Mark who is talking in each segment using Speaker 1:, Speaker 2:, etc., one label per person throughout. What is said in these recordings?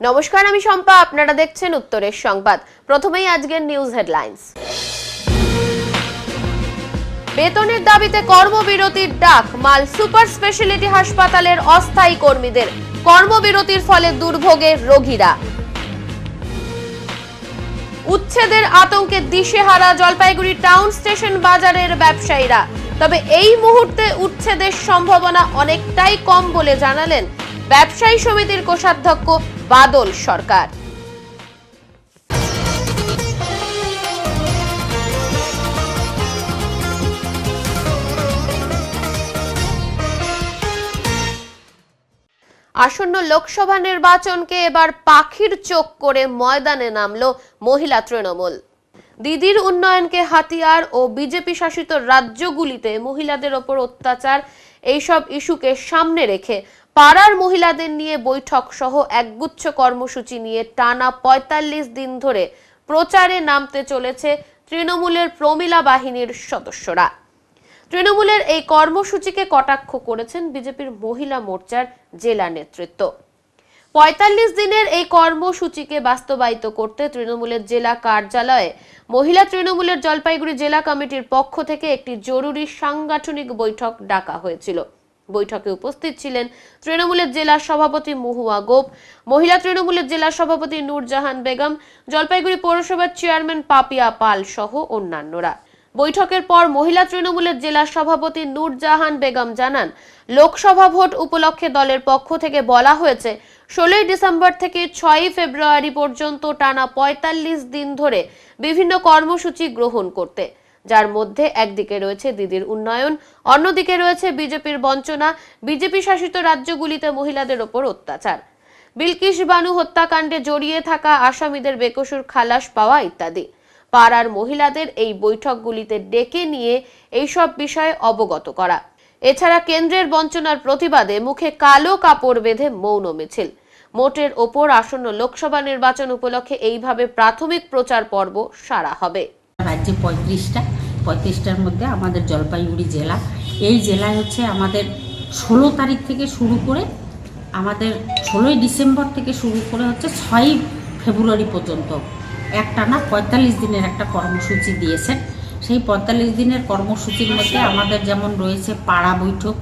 Speaker 1: নমস্কার, আমি শম্পা। আপনারা দেখছেন উত্তরের সংবাদ। প্রথমেই আজকের নিউজ হেডলাইন্স। বেতনের দাবিতে কর্মবিরতির ডাক মাল সুপার স্পেশালিটি হাসপাতালের অস্থায়ী কর্মীদের। কর্মবিরতির ফলে দুর্ভোগে রোগীরা। উচ্ছেদের আতঙ্কে দিশেহারা জলপাইগুড়ি টাউন স্টেশন বাজারের ব্যবসায়ীরা। তবে এই মুহূর্তে উচ্ছেদের সম্ভাবনা অনেকটাই কম বলে জানালেন ব্যবসায়ী সমিতির কোষাধ্যক্ষ বাদল সরকার। আসন্ন লোকসভা নির্বাচনকে এবার পাখির চোখ করে ময়দানে নামলো মহিলা তৃণমূল। দিদির উন্নয়নকে হাতিয়ার ও বিজেপি শাসিত রাজ্যগুলিতে মহিলাদের ওপর অত্যাচার, এইসব ইস্যুকে সামনে রেখে পাড়ার মহিলাদের নিয়ে বৈঠক সহ একগুচ্ছ কর্মসূচি নিয়ে টানা ৪৫ দিন ধরে প্রচারে নামতে চলেছে তৃণমূলের প্রমীলা বাহিনীর সদস্যরা। তৃণমূলের এই কর্মসূচিকে কটাক্ষ করেছেন বিজেপির মহিলা মোর্চার জেলা নেতৃত্ব। ৪৫ দিনের এই কর্মসূচিকে বাস্তবায়িত করতে তৃণমূলের জেলা কার্যালয়ে মহিলা তৃণমূলের জলপাইগুড়ি জেলা কমিটির পক্ষ থেকে একটি জরুরি সাংগঠনিক বৈঠক ডাকা হয়েছিল। বৈঠকে উপস্থিত ছিলেন তৃণমূলের জেলা সভাপতি মহুয়া গোপ, মহিলা তৃণমূলের জেলা সভাপতি নূরজাহান বেগম, জলপাইগুড়ি পৌরসভার চেয়ারম্যান পাপিয়া পাল সহ অন্যান্যরা। বৈঠকের পর মহিলা তৃণমূলের জেলা সভাপতি নূরজাহান বেগম জানান, লোকসভা ভোট উপলক্ষে দলের পক্ষ থেকে বলা হয়েছে ১৬ ডিসেম্বর থেকে ৬ ফেব্রুয়ারি পর্যন্ত টানা ৪৫ দিন ধরে বিভিন্ন কর্মসূচি গ্রহণ করতে, যার মধ্যে একদিকে রয়েছে দিদির উন্নয়ন, অন্যদিকে রয়েছে বিজেপির বঞ্চনা, বিজেপি শাসিত রাজ্যগুলিতে মহিলাদের ওপর অত্যাচার, বিলকিস বানু হত্যাকাণ্ডে জড়িয়ে থাকা আসামিদের বেকসুর খালাস পাওয়া ইত্যাদি। পাড়ার মহিলাদের এই বৈঠকগুলিতে ডেকে নিয়ে এইসব বিষয়ে অবগত করা। এছাড়া কেন্দ্রের বঞ্চনার প্রতিবাদে মুখে কালো কাপড় বেঁধে মৌন মিছিল। মোটের ওপর আসন্ন লোকসভা নির্বাচন উপলক্ষে এইভাবে প্রাথমিক প্রচার পর্ব সারা হবে।
Speaker 2: রাজ্যে ৩৫টার মধ্যে আমাদের জলপাইগুড়ি জেলা, এই জেলায় হচ্ছে আমাদের ১৬ তারিখ থেকে শুরু করে আমাদের ১৬ই ডিসেম্বর থেকে শুরু করে হচ্ছে ৬ ফেব্রুয়ারি পর্যন্ত একটানা ৪৫ দিনের একটা কর্মসূচি দিয়েছেন। সেই ৪৫ দিনের কর্মসূচির মধ্যে আমাদের যেমন রয়েছে পাড়া বৈঠক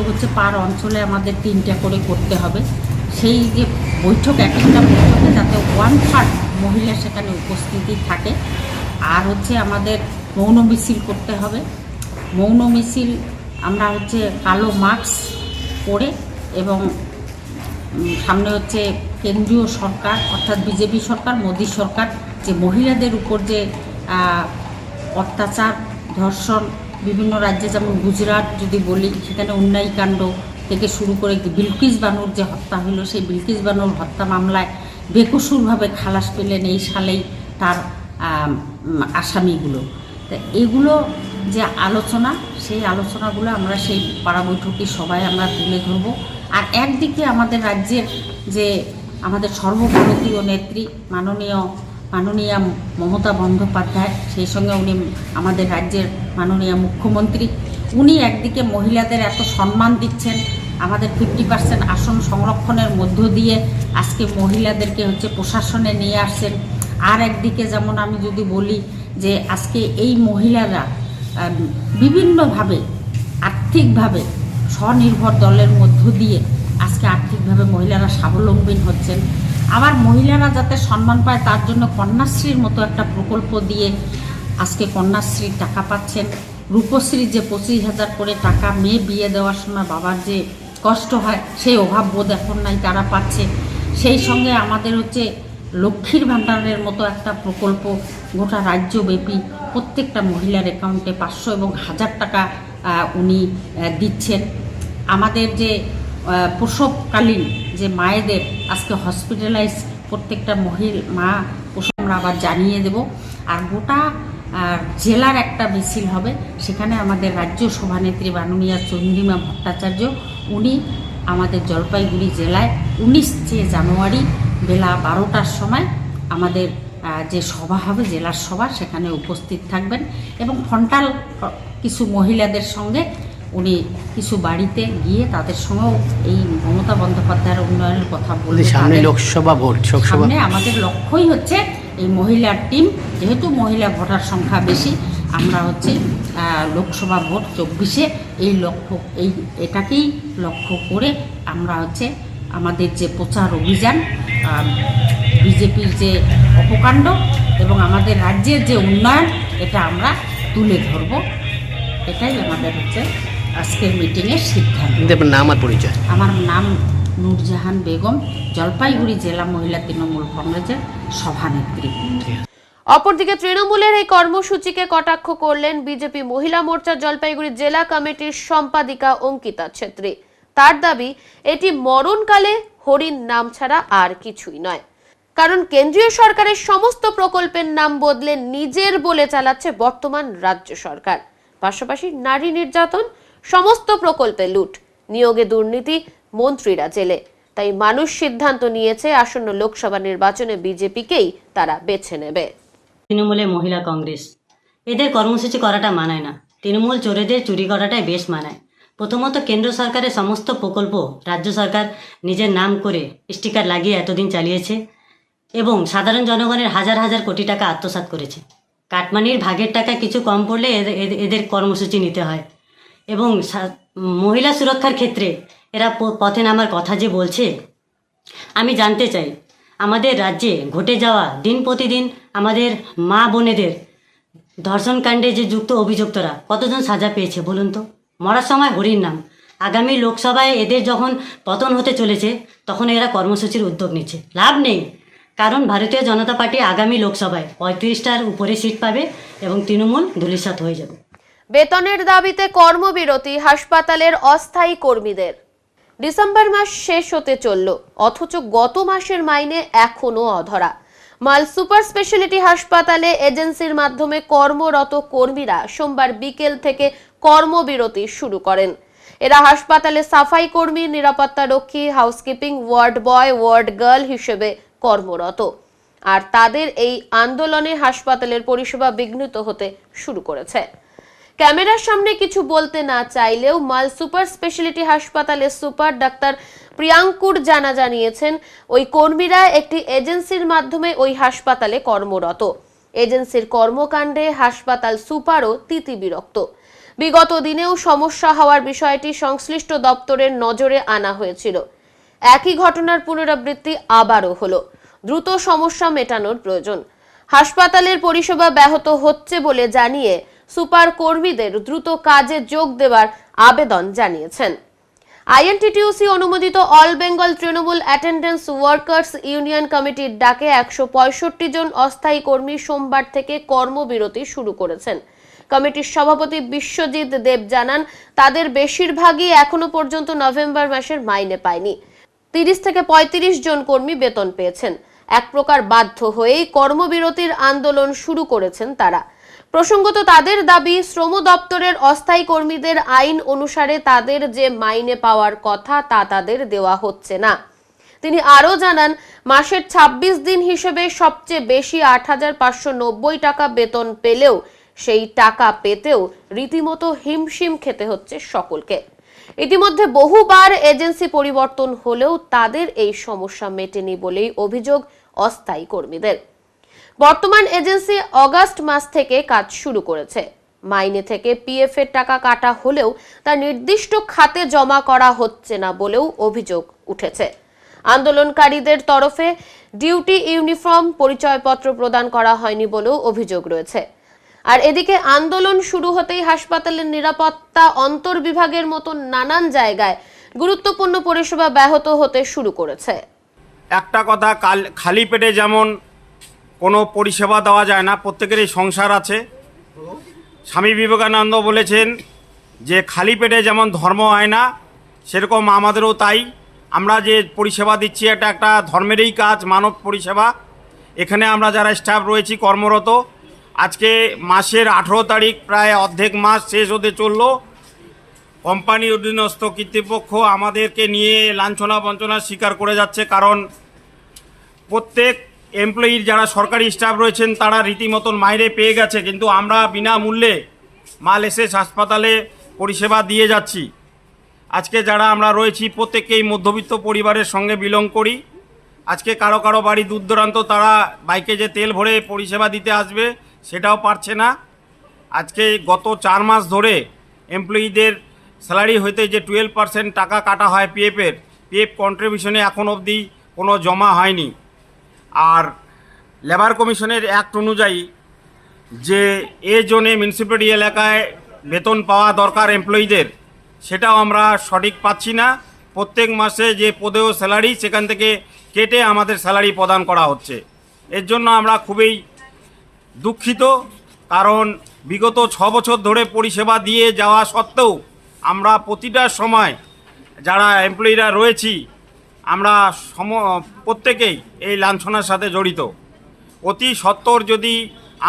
Speaker 2: হচ্ছে পার অঞ্চলে আমাদের ৩টা করে করতে হবে। সেই যে বৈঠক, এক একটা বৈঠকে যাতে 1/3 মহিলা সেখানে উপস্থিতি থাকে। আর হচ্ছে আমাদের মৌন মিছিল করতে হবে। মৌন মিছিল আমরা হচ্ছে কালো মাস্ক পরে এবং সামনে হচ্ছে কেন্দ্রীয় সরকার অর্থাৎ বিজেপি সরকার, মোদী সরকার যে মহিলাদের উপর যে অত্যাচার, ধর্ষণ, বিভিন্ন রাজ্যে যেমন গুজরাট যদি বলি, সেখানে অন্যায়কাণ্ড থেকে শুরু করে বিলকিস বানুর যে হত্যা হলো, সেই বিলকিস বানুর হত্যা মামলায় বেকসুরভাবে খালাস পেলেন এই সালেই তার আসামিগুলো। তা এগুলো যে আলোচনা, সেই আলোচনাগুলো আমরা সেই পাড়া বৈঠকে সবাই আমরা তুলে ধরবো। আর একদিকে আমাদের রাজ্যের যে আমাদের সর্বভারতীয় নেত্রী মাননীয়া মমতা বন্দ্যোপাধ্যায়, সেই সঙ্গে উনি আমাদের রাজ্যের মাননীয় মুখ্যমন্ত্রী, উনি একদিকে মহিলাদের এত সম্মান দিচ্ছেন, আমাদের 50% আসন সংরক্ষণের মধ্য দিয়ে আজকে মহিলাদেরকে হচ্ছে প্রশাসনে নিয়ে আসছেন। আর একদিকে যেমন আমি যদি বলি যে আজকে এই মহিলারা বিভিন্নভাবে আর্থিকভাবে স্বনির্ভর দলের মধ্য দিয়ে আজকে আর্থিকভাবে মহিলারা স্বাবলম্বী হচ্ছেন। আবার মহিলারা যাতে সম্মান পায় তার জন্য কন্যাশ্রীর মতো একটা প্রকল্প দিয়ে আজকে কন্যাশ্রীর টাকা পাচ্ছেন। রূপশ্রীর যে 25,000 করে টাকা মেয়ে বিয়ে দেওয়ার সময় বাবার যে কষ্ট হয়, সেই অভাব বোধ এখন নাই, তারা পাচ্ছে। সেই সঙ্গে আমাদের হচ্ছে লক্ষ্মীর ভাণ্ডারের মতো একটা প্রকল্প গোটা রাজ্যব্যাপী প্রত্যেকটা মহিলার অ্যাকাউন্টে 500 এবং 1000 টাকা উনি দিচ্ছেন। আমাদের যে প্রসবকালীন যে মায়েদের আজকে হসপিটালাইজ প্রত্যেকটা মা প্রসব আমরা আবার জানিয়ে দেব। আর গোটা জেলার একটা মিছিল হবে, সেখানে আমাদের রাজ্য সভানেত্রী মাননীয়া চন্দ্রিমা ভট্টাচার্য, উনি আমাদের জলপাইগুড়ি জেলায় 19 জানুয়ারি বেলা 12টার সময় আমাদের যে সভা হবে, জেলার সভা, সেখানে উপস্থিত থাকবেন এবং ফ্রন্টাল কিছু মহিলাদের সঙ্গে উনি কিছু বাড়িতে গিয়ে তাদের সঙ্গেও এই মমতা বন্দ্যোপাধ্যায়ের উন্নয়নের কথা বলতে
Speaker 3: সামনে লোকসভা ভোট,
Speaker 2: সামনে আমাদের লক্ষ্যই হচ্ছে এই মহিলার টিম, যেহেতু মহিলা ভোটার সংখ্যা বেশি, আমরা হচ্ছে লোকসভা ভোট 24-এ এটাকেই লক্ষ্য করে আমরা হচ্ছে আমাদের যে প্রচার অভিযান, বিজেপির যে অপকাণ্ড এবং আমাদের রাজ্যের যে উন্নয়ন, এটা আমরা তুলে ধরব। এটাই আমাদের হচ্ছে আজকের মিটিংয়ের সিদ্ধান্ত।
Speaker 3: নাম আর পরিচয়?
Speaker 2: আমার নাম নূরজাহান বেগম, জলপাইগুড়ি জেলা মহিলা তৃণমূল কংগ্রেসের সভানেত্রী।
Speaker 1: অপরদিকে তৃণমূলের এই কর্মসূচিকে কটাক্ষ করলেন বিজেপি মহিলা মোর্চা জলপাইগুড়ি জেলা কমিটির সম্পাদিকা অঙ্কিতা ছেত্রী। তার দাবি, এটি মরণকালে হরিণ নাম ছাড়া আর কিছুই নয়, কারণ কেন্দ্রীয় সরকারের সমস্ত প্রকল্পের নাম বদলে নিজের বলে চালাচ্ছে বর্তমান রাজ্য সরকার। পাশাপাশি নারী নির্যাতন, সমস্ত প্রকল্পে লুট, নিয়োগে দুর্নীতি, মন্ত্রীরা জেলে। তাই মানুষ সিদ্ধান্ত নিয়েছে আসন্ন লোকসভা নির্বাচনে বিজেপিকেই তারা বেছে নেবে।
Speaker 4: তৃণমূলে মহিলা কংগ্রেস এদের কর্মসূচি করাটা মানায় না। তৃণমূল চোরেদের চুরি করাটাই বেশ মানায়। প্রথমত কেন্দ্র সরকারের সমস্ত প্রকল্প রাজ্য সরকার নিজের নাম করে স্টিকার লাগিয়ে এতদিন চালিয়েছে এবং সাধারণ জনগণের হাজার হাজার কোটি টাকা আত্মসাৎ করেছে। কাটমানির ভাগের টাকা কিছু কম পড়লে এদের কর্মসূচি নিতে হয়। এবং মহিলা সুরক্ষার ক্ষেত্রে এরা পথে নামার কথা যে বলছে, আমি জানতে চাই আমাদের রাজ্যে ঘটে যাওয়া দিন প্রতিদিন আমাদের মা বোনেদের ধর্ষণকাণ্ডে যে যুক্ত অভিযুক্তরা কতজন সাজা পেয়েছে বলুন তো? মরার সময় হরির নাম। আগামী লোকসভায় এদের যখন পতন হতে চলেছে তখন এরা কর্মসূচির উদ্যোগ নিচ্ছে। লাভ নেই, কারণ ভারতীয় জনতা পার্টি আগামী লোকসভায় 35টার উপরে সিট পাবে এবং তৃণমূল ধূলিসাৎ হয়ে যাবে।
Speaker 1: বেতনের দাবিতে কর্মবিরতি হাসপাতালের অস্থায়ী কর্মীদের। ডিসেম্বর মাস শেষ হতে চলল, অথচ গত মাসের মাইনে এখনো অধরা। মাল সুপার স্পেশালিটি হাসপাতালে এজেন্সির মাধ্যমে কর্মরত কর্মীরা সোমবার বিকেল থেকে কর্মবিরতি শুরু করেন। এরা হাসপাতালে সাফাই কর্মী, নিরাপত্তা রক্ষী, housekeeping, ward boy, ward girl হিসেবে কর্মরত। আর তাদের এই আন্দোলনে হাসপাতালের পরিষেবা বিঘ্নিত হতে শুরু করেছে। ক্যামেরার সামনে কিছু বলতে না চাইলেও মাল সুপার স্পেশালিটি হাসপাতালের সুপার ডাক্তার প্রিয়াঙ্কুর জানিয়েছেন ওই কর্মীরা একটি এজেন্সির মাধ্যমে ওই হাসপাতালে কর্মরত। এজেন্সির কর্মকাণ্ডে হাসপাতাল সুপারও তিতিবিরক্ত। বিগত দিনেও সমস্যা হওয়ার বিষয়টি সংশ্লিষ্ট দপ্তরের নজরে আনা হয়েছিল। একই ঘটনার পুনরাবৃত্তি আবারও হলো। দ্রুত সমস্যা মেটানোর প্রয়োজন। হাসপাতালের পরিষেবা ব্যাহত হচ্ছে বলে জানিয়ে সুপার কর্মীদের দ্রুত কাজে যোগ দেওয়ার আবেদন জানিয়েছেন। আইএনটিটিউসি অনুমোদিত all Bengal Trinamool attendance workers union কমিটির ডাকে 165 জন অস্থায়ী কর্মী সোমবার থেকে কর্মবিরতি শুরু করেছেন। কমিটির সভাপতি বিশ্বজিৎ দেব জানান, তাদের বেশিরভাগই এখনো পর্যন্ত নভেম্বর মাসের মাইনে পায়নি। 30 থেকে 35 জন কর্মী বেতন পেয়েছেন। এক প্রকার বাধ্য হয়েই কর্মবিরতির আন্দোলন শুরু করেছেন তারা। প্রসঙ্গত, তাদের দাবি, শ্রম দপ্তরের অস্থায়ী কর্মীদের আইন অনুসারে তাদের যে মাইনে পাওয়ার কথা তা তাদের দেওয়া হচ্ছে না। তিনি আরো জানান, মাসের 26 দিন হিসেবে সবচেয়ে বেশি 8,590 টাকা বেতন পেলেও সেই টাকা পেতেও রীতিমতো হিমশিম খেতে হচ্ছে সকলকে। ইতিমধ্যে বহুবার এজেন্সি পরিবর্তন হলেও তাদের এই সমস্যা মেটেনি বলেই অভিযোগ অস্থায়ী কর্মীদের। বর্তমান এজেন্সি অগাস্ট মাস থেকে কাজ শুরু করেছে। মাইনে থেকে পিএফ এর টাকা কাটা হলেও তা নির্দিষ্ট খাতে জমা করা হচ্ছে না বলেও অভিযোগ উঠেছে। আন্দোলনকারীদের তরফে ডিউটি ইউনিফর্ম, পরিচয়পত্র প্রদান করা হয়নি বলেও অভিযোগ রয়েছে। আর এদিকে আন্দোলন শুরু হতেই হাসপাতালের নিরাপত্তা, অন্তর্বিভাগের মতো নানান জায়গায় গুরুত্বপূর্ণ পরিষেবা ব্যাহত হতে শুরু করেছে।
Speaker 5: একটা কথা, খালি পেটে যেমন কোনো পরিষেবা দেওয়া যায় না, প্রত্যেকেরই সংসার আছে। স্বামী বিবেকানন্দ বলেছেন যে খালি পেটে যেমন ধর্ম হয় না, সেরকম আমাদেরও তাই। আমরা যে পরিষেবা দিচ্ছি এটা একটা ধর্মেরই কাজ, মানব পরিষেবা। এখানে আমরা যারা স্টাফ রয়েছি কর্মরত, আজকে মাসের 18 তারিখ, প্রায় অর্ধেক মাস শেষ হতে চলল। কোম্পানির অধীনস্থ কর্তৃপক্ষ আমাদেরকে নিয়ে লাঞ্ছনা বঞ্চনার শিকার করে যাচ্ছে, কারণ প্রত্যেক এমপ্লয়ির যারা সরকারি স্টাফ রয়েছেন তারা রীতিমতন মাইনে পেয়ে গেছে, কিন্তু আমরা বিনামূল্যে মাল এসএস হাসপাতালে পরিষেবা দিয়ে যাচ্ছি। আজকে যারা আমরা রয়েছি প্রত্যেকেই মধ্যবিত্ত পরিবারের সঙ্গে বিলং করি। আজকে কারো কারো বাড়ি দূর দূরান্ত, তারা বাইকে যে তেল ভরে পরিষেবা দিতে আসবে সেটাও পারছে না। আজকে গত 4 মাস ধরে এমপ্লয়িদের স্যালারি হইতে যে 12% টাকা কাটা হয় পিএফ কন্ট্রিবিউশনে এখন অবধি কোনো জমা হয়নি। আর লেবার কমিশনের অ্যাক্ট অনুযায়ী যে জোনে মিউনিসিপ্যালিটি এলাকায় বেতন পাওয়া দরকার এমপ্লয়িদের, সেটাও আমরা সঠিক পাচ্ছি না। প্রত্যেক মাসে যে পদেয় স্যালারি সেখান থেকে কেটে আমাদের স্যালারি প্রদান করা হচ্ছে। এর জন্য আমরা খুবই দুঃখিত, কারণ বিগত 6 বছর ধরে পরিষেবা দিয়ে যাওয়া সত্ত্বেও আমরা প্রতিটা সময় যারা এমপ্লয়িরা রয়েছি আমরা প্রত্যেকেই এই লাঞ্ছনার সাথে জড়িত। অতি সত্বর যদি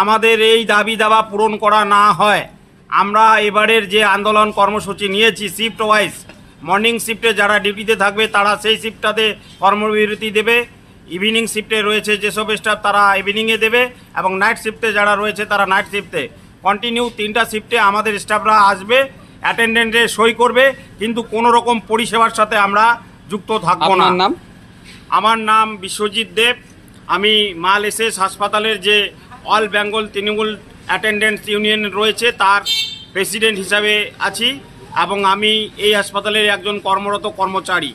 Speaker 5: আমাদের এই দাবি দাবা পূরণ করা না হয়, আমরা এবারের যে আন্দোলন কর্মসূচি নিয়েছি শিফট ওয়াইজ, মর্নিং শিফটে যারা ডিউটিতে থাকবে তারা সেই শিফটটাতে কর্মবিরতি দেবে, ইভিনিং শিফটে রয়েছে যেসব স্টাফ তারা ইভিনিংয়ে দেবে, এবং নাইট শিফটে যারা রয়েছে তারা নাইট শিফটে কন্টিনিউ 3টা শিফটে আমাদের স্টাফরা আসবে, অ্যাটেন্ডেন্টে সই করবে, কিন্তু কোনো রকম পরিষেবার সাথে আমরা যুক্ত থাকবো না।
Speaker 6: আপনার নাম?
Speaker 5: আমার নাম বিশ্বজিৎ দেব। আমি মাল এসএস হাসপাতালের যে all Bengal Trinamool attendants union রয়েছে তার প্রেসিডেন্ট হিসাবে আছি, এবং আমি এই হাসপাতালের একজন কর্মরত কর্মচারী।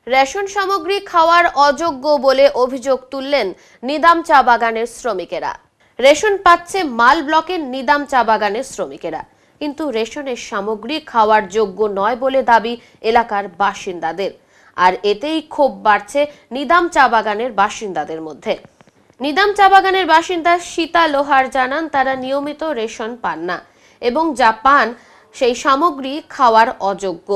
Speaker 1: রেশন সামগ্রী খাওয়ার অযোগ্য বলে অভিযোগ তুললেন নিদাম চা বাগানের শ্রমিকেরা। রেশন পাচ্ছে মাল ব্লকের নিদাম চা বাগানের শ্রমিকেরা, কিন্তু রেশনের সামগ্রী খাওয়ার যোগ্য নয় বলে দাবি এলাকার বাসিন্দাদের। আর এতেই ক্ষোভ বাড়ছে নিদাম চা বাগানের বাসিন্দাদের মধ্যে। নিদাম চা বাগানের বাসিন্দা সীতা লোহার জানান তারা নিয়মিত রেশন পান না এবং যা পান সেই সামগ্রী খাওয়ার অযোগ্য,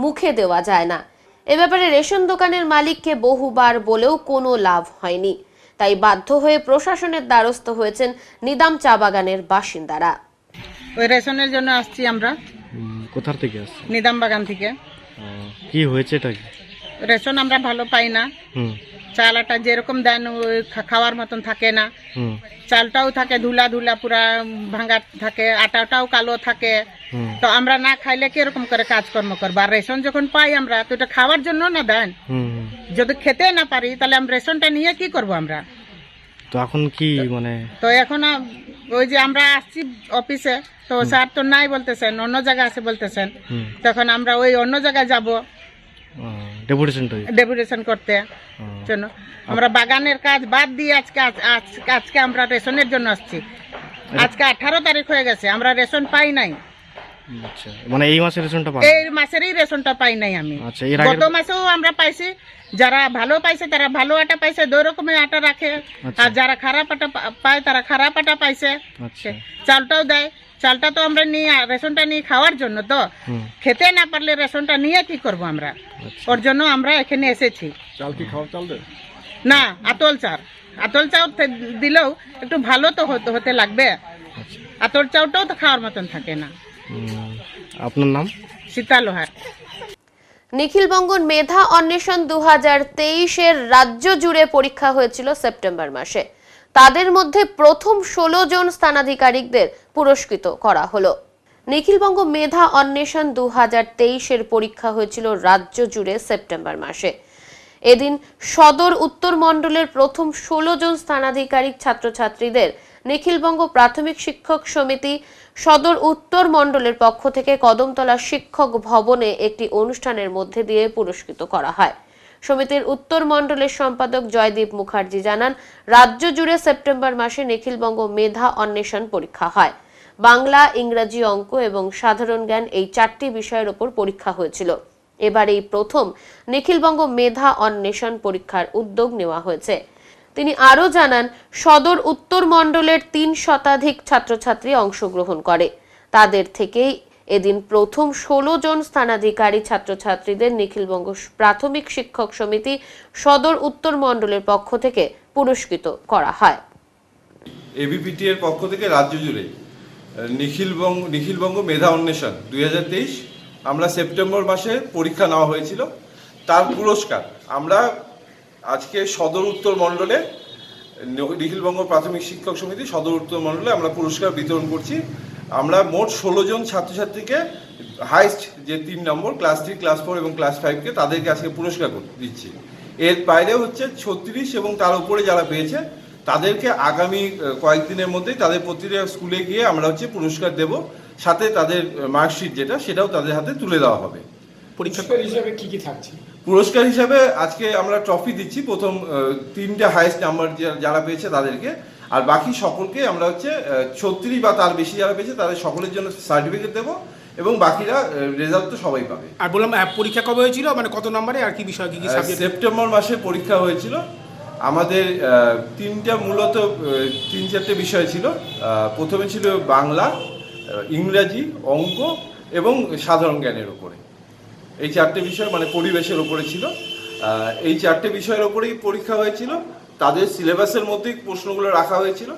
Speaker 1: মুখে দেওয়া যায় না। এ ব্যাপারে রেশন দোকানের মালিককে বহুবার বলেও কোনো লাভ হয়নি, তাই বাধ্য হয়ে প্রশাসনের দ্বারস্থ হয়েছেন নিদাম চা বাগানের বাসিন্দারা।
Speaker 7: ওই রেশনের জন্য আসছি আমরা।
Speaker 8: কোথা থেকে আসছে?
Speaker 7: নিদাম বাগান থেকে।
Speaker 8: কি হয়েছে এটা কি?
Speaker 7: রেশন আমরা ভালো পাই না। চাল আটা যেরকম দেন ওই খাওয়ার মতন থাকে না। চালটাও থাকে ধুলা ধুলা, পুরা ভাঙা থাকে, আটাটাও কালো থাকে। তো আমরা না খাইলে কিরকম করে কাজকর্ম করবো? আর রেশন যখন পাই আমরা, তো এটা খাওয়ার জন্য না দেন। যদি খেতে না পারি তাহলে আমরা রেশনটা নিয়ে কি করব আমরা?
Speaker 8: তো এখন কি মানে?
Speaker 7: তো এখন ওই যে আমরা আসছি অফিসে, তো স্যার তো নাই বলতেছেন, অন্য জায়গায় আছে বলতেছেন। তখন আমরা ওই অন্য জায়গায় যাব ডেপুটেশন করতে জন্য। আমরা বাগানের কাজ বাদ দিয়ে আজকে আমরা রেশনের জন্য আসছি। আজকে 18 তারিখ হয়ে গেছে, আমরা রেশন পাই নাই।
Speaker 8: আচ্ছা, মানে এই মাসের রেশনটা পাই?
Speaker 7: এই মাসেরই রেশনটা পাই নাই আমি।
Speaker 8: আচ্ছা,
Speaker 7: গত মাসেও আমরা পাইছি। যারা ভালো পাইছে তারা ভালো আটা পাইছে, 2 রকমের আটা রাখে। আর যারা খারাপ আটা পায় তারা খারাপ আটা পাইছে। চালটাও দেয়, চালটা তো আমরা নিয়ে রেশনটা নিয়ে খাওয়ার জন্য, তো খেতে না পারলে রেশনটা নিয়ে কি করব আমরা? ওর জন্য আমরা এখানে এসেছি।
Speaker 8: চাল কি খাওয়ার চাল দেয়
Speaker 7: না? আতল চাল দিলেও একটু ভালো তো হতে লাগবে। আতল চাউটাও তো খাওয়ার মতন থাকে না।
Speaker 8: আপনার নাম?
Speaker 7: সীতা লোহার।
Speaker 1: নিখিলবঙ্গ মেধা অন্বেষণ 2023-এর রাজ্য জুড়ে পরীক্ষা হয়েছিল সেপ্টেম্বর মাসে। তাদের মধ্যে প্রথম 16 জন স্থানাধিকারীদের পুরস্কৃত করা হলো। নিখিলবঙ্গ মেধা অন্বেষণ 2023-এর পরীক্ষা হয়েছিল রাজ্য জুড়ে সেপ্টেম্বর মাসে। এদিন সদর উত্তর মণ্ডলের প্রথম 16 জন স্থানাধিকারী ছাত্রছাত্রীদের নিখিলবঙ্গ প্রাথমিক শিক্ষক সমিতি সদর উত্তর মণ্ডলের পক্ষ থেকে কদমতলা শিক্ষক ভবনে একটি অনুষ্ঠানের মধ্যে দিয়ে পুরস্কৃত করা হয়। সমিতির উত্তর মণ্ডলের সম্পাদক জয়দীপ মুখার্জি জানান, রাজ্য জুড়ে সেপ্টেম্বর মাসে নিখিলবঙ্গ মেধা অন্বেষণ পরীক্ষা হয়। বাংলা, ইংরেজি, অঙ্ক এবং সাধারণ জ্ঞান এই 4টি বিষয়ের উপর পরীক্ষা হয়েছিল। এবার এই প্রথম নিখিলবঙ্গ মেধা অন্বেষণ পরীক্ষার উদ্যোগ নেওয়া হয়েছে। তিনি আরো জানান, সদর উত্তর মণ্ডলের 3 শতাধিক ছাত্রছাত্রী অংশগ্রহণ করে। তাদের থেকেই এদিন প্রথম 16 জন স্থানাধিকারী ছাত্রছাত্রীদের নিখিলবঙ্গ প্রাথমিক শিক্ষক সমিতি সদর উত্তর মণ্ডলের পক্ষ থেকে পুরস্কৃত করা হয়।
Speaker 9: এবিপিটি এর পক্ষ থেকে রাজ্য জুড়ে নিখিলবঙ্গ মেধা অন্বেষণ 2023 আমরা সেপ্টেম্বর মাসে পরীক্ষা নেওয়া হয়েছিল। তার পুরস্কার আমরা আজকে সদর উত্তর মণ্ডলে নিখিলবঙ্গ প্রাথমিক শিক্ষক সমিতি সদর উত্তর মণ্ডলে আমরা পুরস্কার বিতরণ করছি। আমরা মোট 16 জন ছাত্রছাত্রীকে হাইস্ট যে 3 নম্বর ক্লাস 3, ক্লাস 4 এবং ক্লাস 5কে তাদেরকে আজকে পুরস্কার দিচ্ছি। এর বাইরে হচ্ছে 36 এবং তার উপরে যারা পেয়েছে তাদেরকে আগামী কয়েকদিনের মধ্যেই তাদের প্রতিটা স্কুলে গিয়ে আমরা হচ্ছে পুরস্কার দেব, সাথে তাদের মার্কশিট সেটাও তাদের হাতে তুলে দেওয়া হবে।
Speaker 3: পুরস্কার হিসাবে কি থাকছে?
Speaker 9: পুরস্কার হিসাবে আজকে আমরা ট্রফি দিচ্ছি প্রথম 3টে হাইস্ট নাম্বার যারা পেয়েছে তাদেরকে, আর বাকি সকলকে আমরা হচ্ছে 36 বা তার বেশি যারা পেয়েছে তাদের সকলের জন্য সার্টিফিকেট দেবো এবং বাকিরা রেজাল্ট তো সবাই পাবে।
Speaker 3: আর বললাম পরীক্ষা কবে হয়েছিল, মানে কত নম্বরে আর কি বিষয়, কি কি সাবজেক্ট?
Speaker 9: সেপ্টেম্বর মাসে পরীক্ষা হয়েছিল। আমাদের মূলত 3-4টে বিষয় ছিল। প্রথমে ছিল বাংলা, ইংরাজি, অঙ্ক এবং সাধারণ জ্ঞানের উপরে। এই 4টে বিষয় মানে পরিবেশের উপরে ছিল। এই 4টে বিষয়ের উপরেই পরীক্ষা হয়েছিল। তাদের সিলেবাসের মধ্যেই প্রশ্নগুলো রাখা হয়েছিল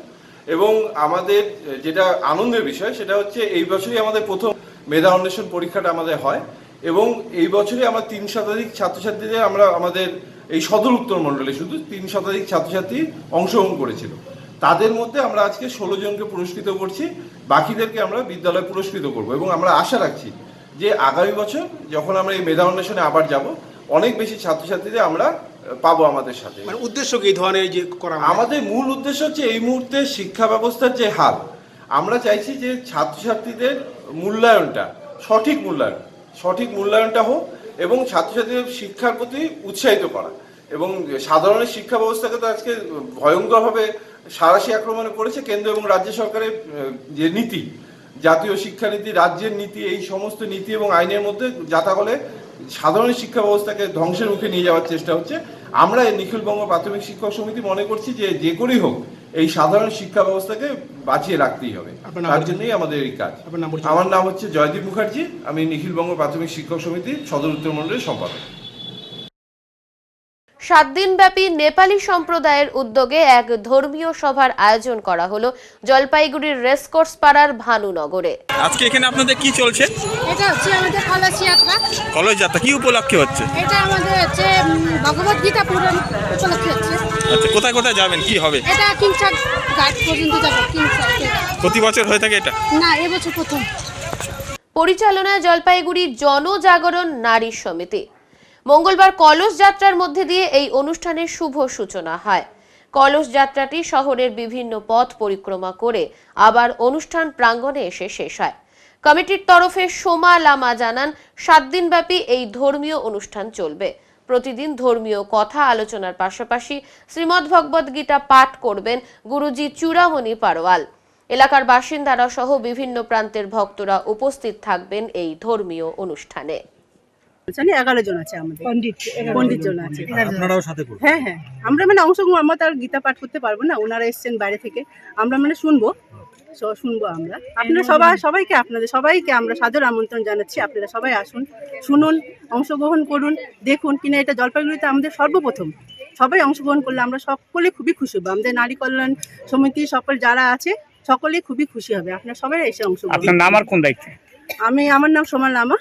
Speaker 9: এবং আমাদের যেটা আনন্দের বিষয় সেটা হচ্ছে এই বছরই আমাদের প্রথম মেধা অন্বেষণ পরীক্ষাটা আমাদের হয় এবং এই বছরই আমরা 3 শতাধিক ছাত্রছাত্রীদের আমরা আমাদের এই সদর উত্তর মণ্ডলে শুধু 3 শতাধিক ছাত্রছাত্রী অংশগ্রহণ করেছিল। তাদের মধ্যে আমরা আজকে 16 জনকে পুরস্কৃত করছি, বাকিদেরকে আমরা বিদ্যালয়ে পুরস্কৃত করব এবং আমরা আশা রাখছি যে আগামী বছর যখন আমরা এই মেধা অন্বেষণে আবার যাব অনেক বেশি ছাত্রছাত্রীদের আমরা পাবো আমাদের সাথে।
Speaker 3: মানে উদ্দেশ্য কি এই ধরনের যে করা?
Speaker 9: আমাদের মূল উদ্দেশ্য হচ্ছে এই মুহূর্তে শিক্ষা ব্যবস্থার যে হাল, আমরা চাইছি যে ছাত্রছাত্রীদের মূল্যায়নটা সঠিক মূল্যায়নটা হোক এবং ছাত্রছাত্রীদের শিক্ষার প্রতি উৎসাহিত করা। এবং সাধারণ শিক্ষা ব্যবস্থাকে তো আজকে ভয়ঙ্করভাবে সাঁড়াশি আক্রমণ করেছে কেন্দ্র এবং রাজ্য সরকারের যে নীতি, জাতীয় শিক্ষানীতি, রাজ্যের নীতি, এই সমস্ত নীতি এবং আইনের মধ্যে যাতাকলে সাধারণ শিক্ষা ব্যবস্থাকে ধ্বংসের মুখে নিয়ে যাওয়ার চেষ্টা হচ্ছে। আমরা এই নিখিলবঙ্গ প্রাথমিক শিক্ষক সমিতি মনে করছি যে করেই হোক এই সাধারণ শিক্ষা ব্যবস্থাকে বাঁচিয়ে রাখতেই হবে, তার জন্যই আমাদের এই কাজ। আমার নাম হচ্ছে জয়দীপ মুখার্জি, আমি নিখিলবঙ্গ প্রাথমিক শিক্ষক সমিতি সদর উত্তর মণ্ডলের সম্পাদক।
Speaker 1: 7 দিনব্যাপী নেপালি সম্প্রদায়ের উদ্যোগে এক ধর্মীয় সভার আয়োজন করা হলো জলপাইগুড়ির রেসকোর্স পাড়ার ভানুনগরে।
Speaker 6: আজকে এখানে আপনাদের কি চলছে?
Speaker 10: এটা হচ্ছে আমাদের কলস যাত্রা।
Speaker 6: কলস যাত্রা কি উপলক্ষে হচ্ছে?
Speaker 10: এটা আমাদের হচ্ছে ভগবত গীতা পুরাণ উপলক্ষে হচ্ছে।
Speaker 6: আচ্ছা, কোথায় কোথায় যাবেন, কি হবে?
Speaker 10: এটা কিংচাক ঘাট পর্যন্ত যাব। কিংচাক
Speaker 6: প্রতি বছর হয়ে থাকে এটা?
Speaker 10: না, এবছর প্রথম।
Speaker 1: পরিচালনায় জলপাইগুড়ি জনজাগরণ নারী সমিতি। মঙ্গলবার কলস যাত্রার মধ্যে দিয়ে এই অনুষ্ঠানের শুভ সূচনা হয়। কলস যাত্রাটি শহরের বিভিন্ন পথ পরিক্রমা করে আবার অনুষ্ঠান প্রাঙ্গণে এসে শেষ হয়। কমিটির তরফে সোমা লামা জানান, 7 দিনব্যাপী এই ধর্মীয় অনুষ্ঠান চলবে। প্রতিদিন ধর্মীয় কথা আলোচনার পাশাপাশি শ্রীমদ্ ভগবত গীতা পাঠ করবেন গুরুজি চূড়ামণি পারওয়াল। এলাকার বাসিন্দারা সহ বিভিন্ন প্রান্তের ভক্তরা উপস্থিত থাকবেন এই ধর্মীয় অনুষ্ঠানে।
Speaker 11: 11 জন আছে আমাদের পণ্ডিত জন আছে। আপনারাও সাথে করবেন? হ্যাঁ, আমরা মানে অংশগ্রহণ, আমরা তার গীতা পাঠ করতে পারবো না, ওনারা এসেছেন বাইরে থেকে, আমরা মানে শুনবো আমরা। আপনারা সবাইকে আমরা সাদর আমন্ত্রণ জানাচ্ছি। আপনারা সবাই আসুন, শুনুন, অংশগ্রহণ করুন, দেখুন। কিনা এটা জলপাইগুড়িতে আমাদের সর্বপ্রথম, সবাই অংশগ্রহণ করলে আমরা সকলে খুবই খুশি হবো। আমাদের নারী কল্যাণ সমিতি সকল যারা আছে সকলে খুবই খুশি হবে। আপনারা সবাই এসে অংশগ্রহণ।
Speaker 3: আপনার নাম আর কোন দায়িত্বে?
Speaker 11: আমার নাম সোমা লামা।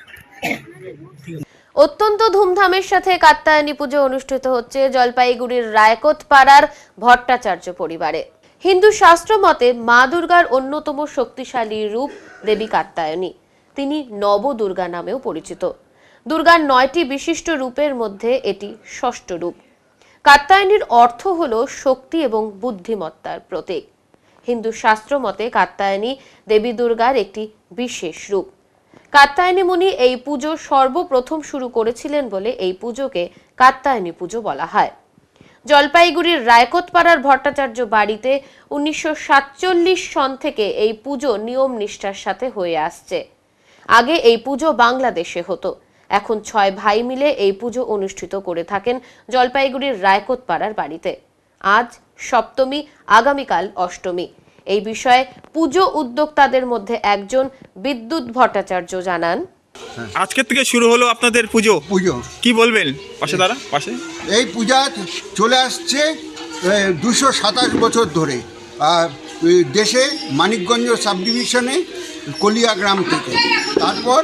Speaker 1: অত্যন্ত ধুমধামের সাথে কাত্যায়নী পুজো অনুষ্ঠিত হচ্ছে জলপাইগুড়ির রায়কোট পাড়ার ভট্টাচার্য পরিবারে। হিন্দু শাস্ত্র মতে মা দুর্গার অন্যতম শক্তিশালী রূপ দেবী কাত্যায়নী। তিনি নবদুর্গা নামেও পরিচিত। দুর্গার 9টি বিশিষ্ট রূপের মধ্যে এটি 6ষ্ঠ রূপ। কাত্যায়নীর অর্থ হল শক্তি এবং বুদ্ধিমত্তার প্রতীক। হিন্দু শাস্ত্র মতে কাত্যায়নী দেবী দুর্গার একটি বিশেষ রূপ। কাত্যায়নী মুনি এই পুজো সর্বপ্রথম শুরু করেছিলেন বলে এই পুজোকে কাত্যায়নী পুজো বলা হয়। জলপাইগুড়ির রায়কোট পাড়ার ভট্টাচার্য বাড়িতে 1947 সন থেকে এই পুজো নিয়ম নিষ্ঠার সাথে হয়ে আসছে। আগে এই পুজো বাংলাদেশে হতো। এখন 6 ভাই মিলে এই পুজো অনুষ্ঠিত করে থাকেন জলপাইগুড়ির রায়কোট পাড়ার বাড়িতে। আজ সপ্তমী, আগামীকাল অষ্টমী। এই বিষয়ে পুজো উদ্যোক্তাদের মধ্যে একজন বিদ্যুৎ ভট্টাচার্য জানান,
Speaker 6: আজকের থেকে শুরু হলো আপনাদের পুজো। কি বলবেন? পাশে
Speaker 12: এই পূজা চলে আসছে 227 বছর ধরে দেশে মানিকগঞ্জ সাব ডিভিশনে কলিয়া গ্রাম থেকে। তারপর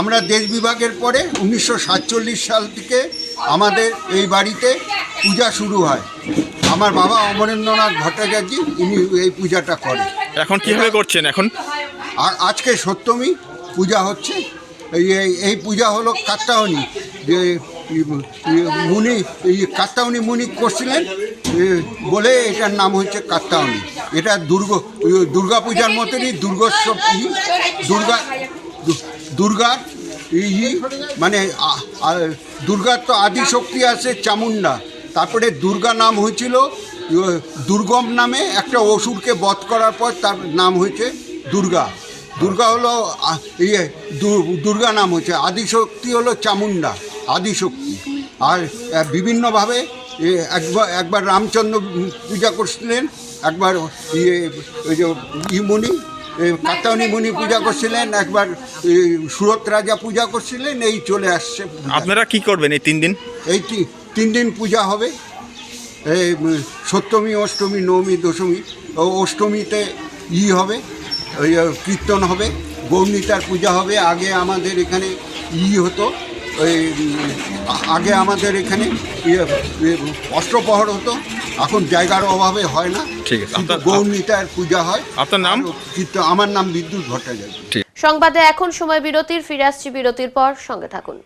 Speaker 12: আমরা দেশ বিভাগের পরে 1947 সাল থেকে আমাদের এই বাড়িতে পূজা শুরু হয়। আমার বাবা অমরেন্দ্রনাথ ভট্টাচার্য ইনি এই পূজাটা করেন।
Speaker 6: এখন কিভাবে করছেন? এখন
Speaker 12: আর আজকে সপ্তমী, পূজা হচ্ছে। এই পূজা হলো কাত্তায়নী, যে মুনি কাত্তায়নী মুনি করছিলেন বলে এটার নাম হচ্ছে কাত্তায়নী। এটা দুর্গা পূজার মতনই দুর্গোৎসব, দুর্গার মানে দুর্গার তো আদিশক্তি আছে চামুন্ডা, তারপরে দুর্গা নাম হয়েছিল দুর্গম নামে, একটা অসুরকে বধ করার পর তার নাম হয়েছে দুর্গা। দুর্গা হলো দুর্গা নাম হচ্ছে, আদিশক্তি হলো চামুন্ডা আদিশক্তি। আর বিভিন্নভাবে একবার রামচন্দ্র পূজা করছিলেন, একবার ওই যে মুনি কাত্তায়নী মুনি পূজা করছিলেন, একবার সুরত রাজা পূজা করছিলেন। এই চলে আসছে।
Speaker 6: আপনারা কি করবেন এই 3 দিন?
Speaker 12: এই 3 দিন পূজা হবে। সপ্তমী, অষ্টমী, নবমী, দশমী। অষ্টমীতে হবে, ওই কীর্তন হবে, গৌরনীতার পূজা হবে। আগে আমাদের এখানে হতো, আগে আমাদের এখানে অষ্টপ্রহর হতো, এখন জায়গার অভাবে হয় না।
Speaker 6: ঠিক আছে,
Speaker 12: গৌরনীতার পূজা হয়।
Speaker 6: আপনার নাম?
Speaker 12: আমার নাম বিদ্যুৎ ভট্টাচার্য।
Speaker 1: সংবাদে এখন সময় বিরতির, ফিরে আসছি বিরতির পর, সঙ্গে থাকুন।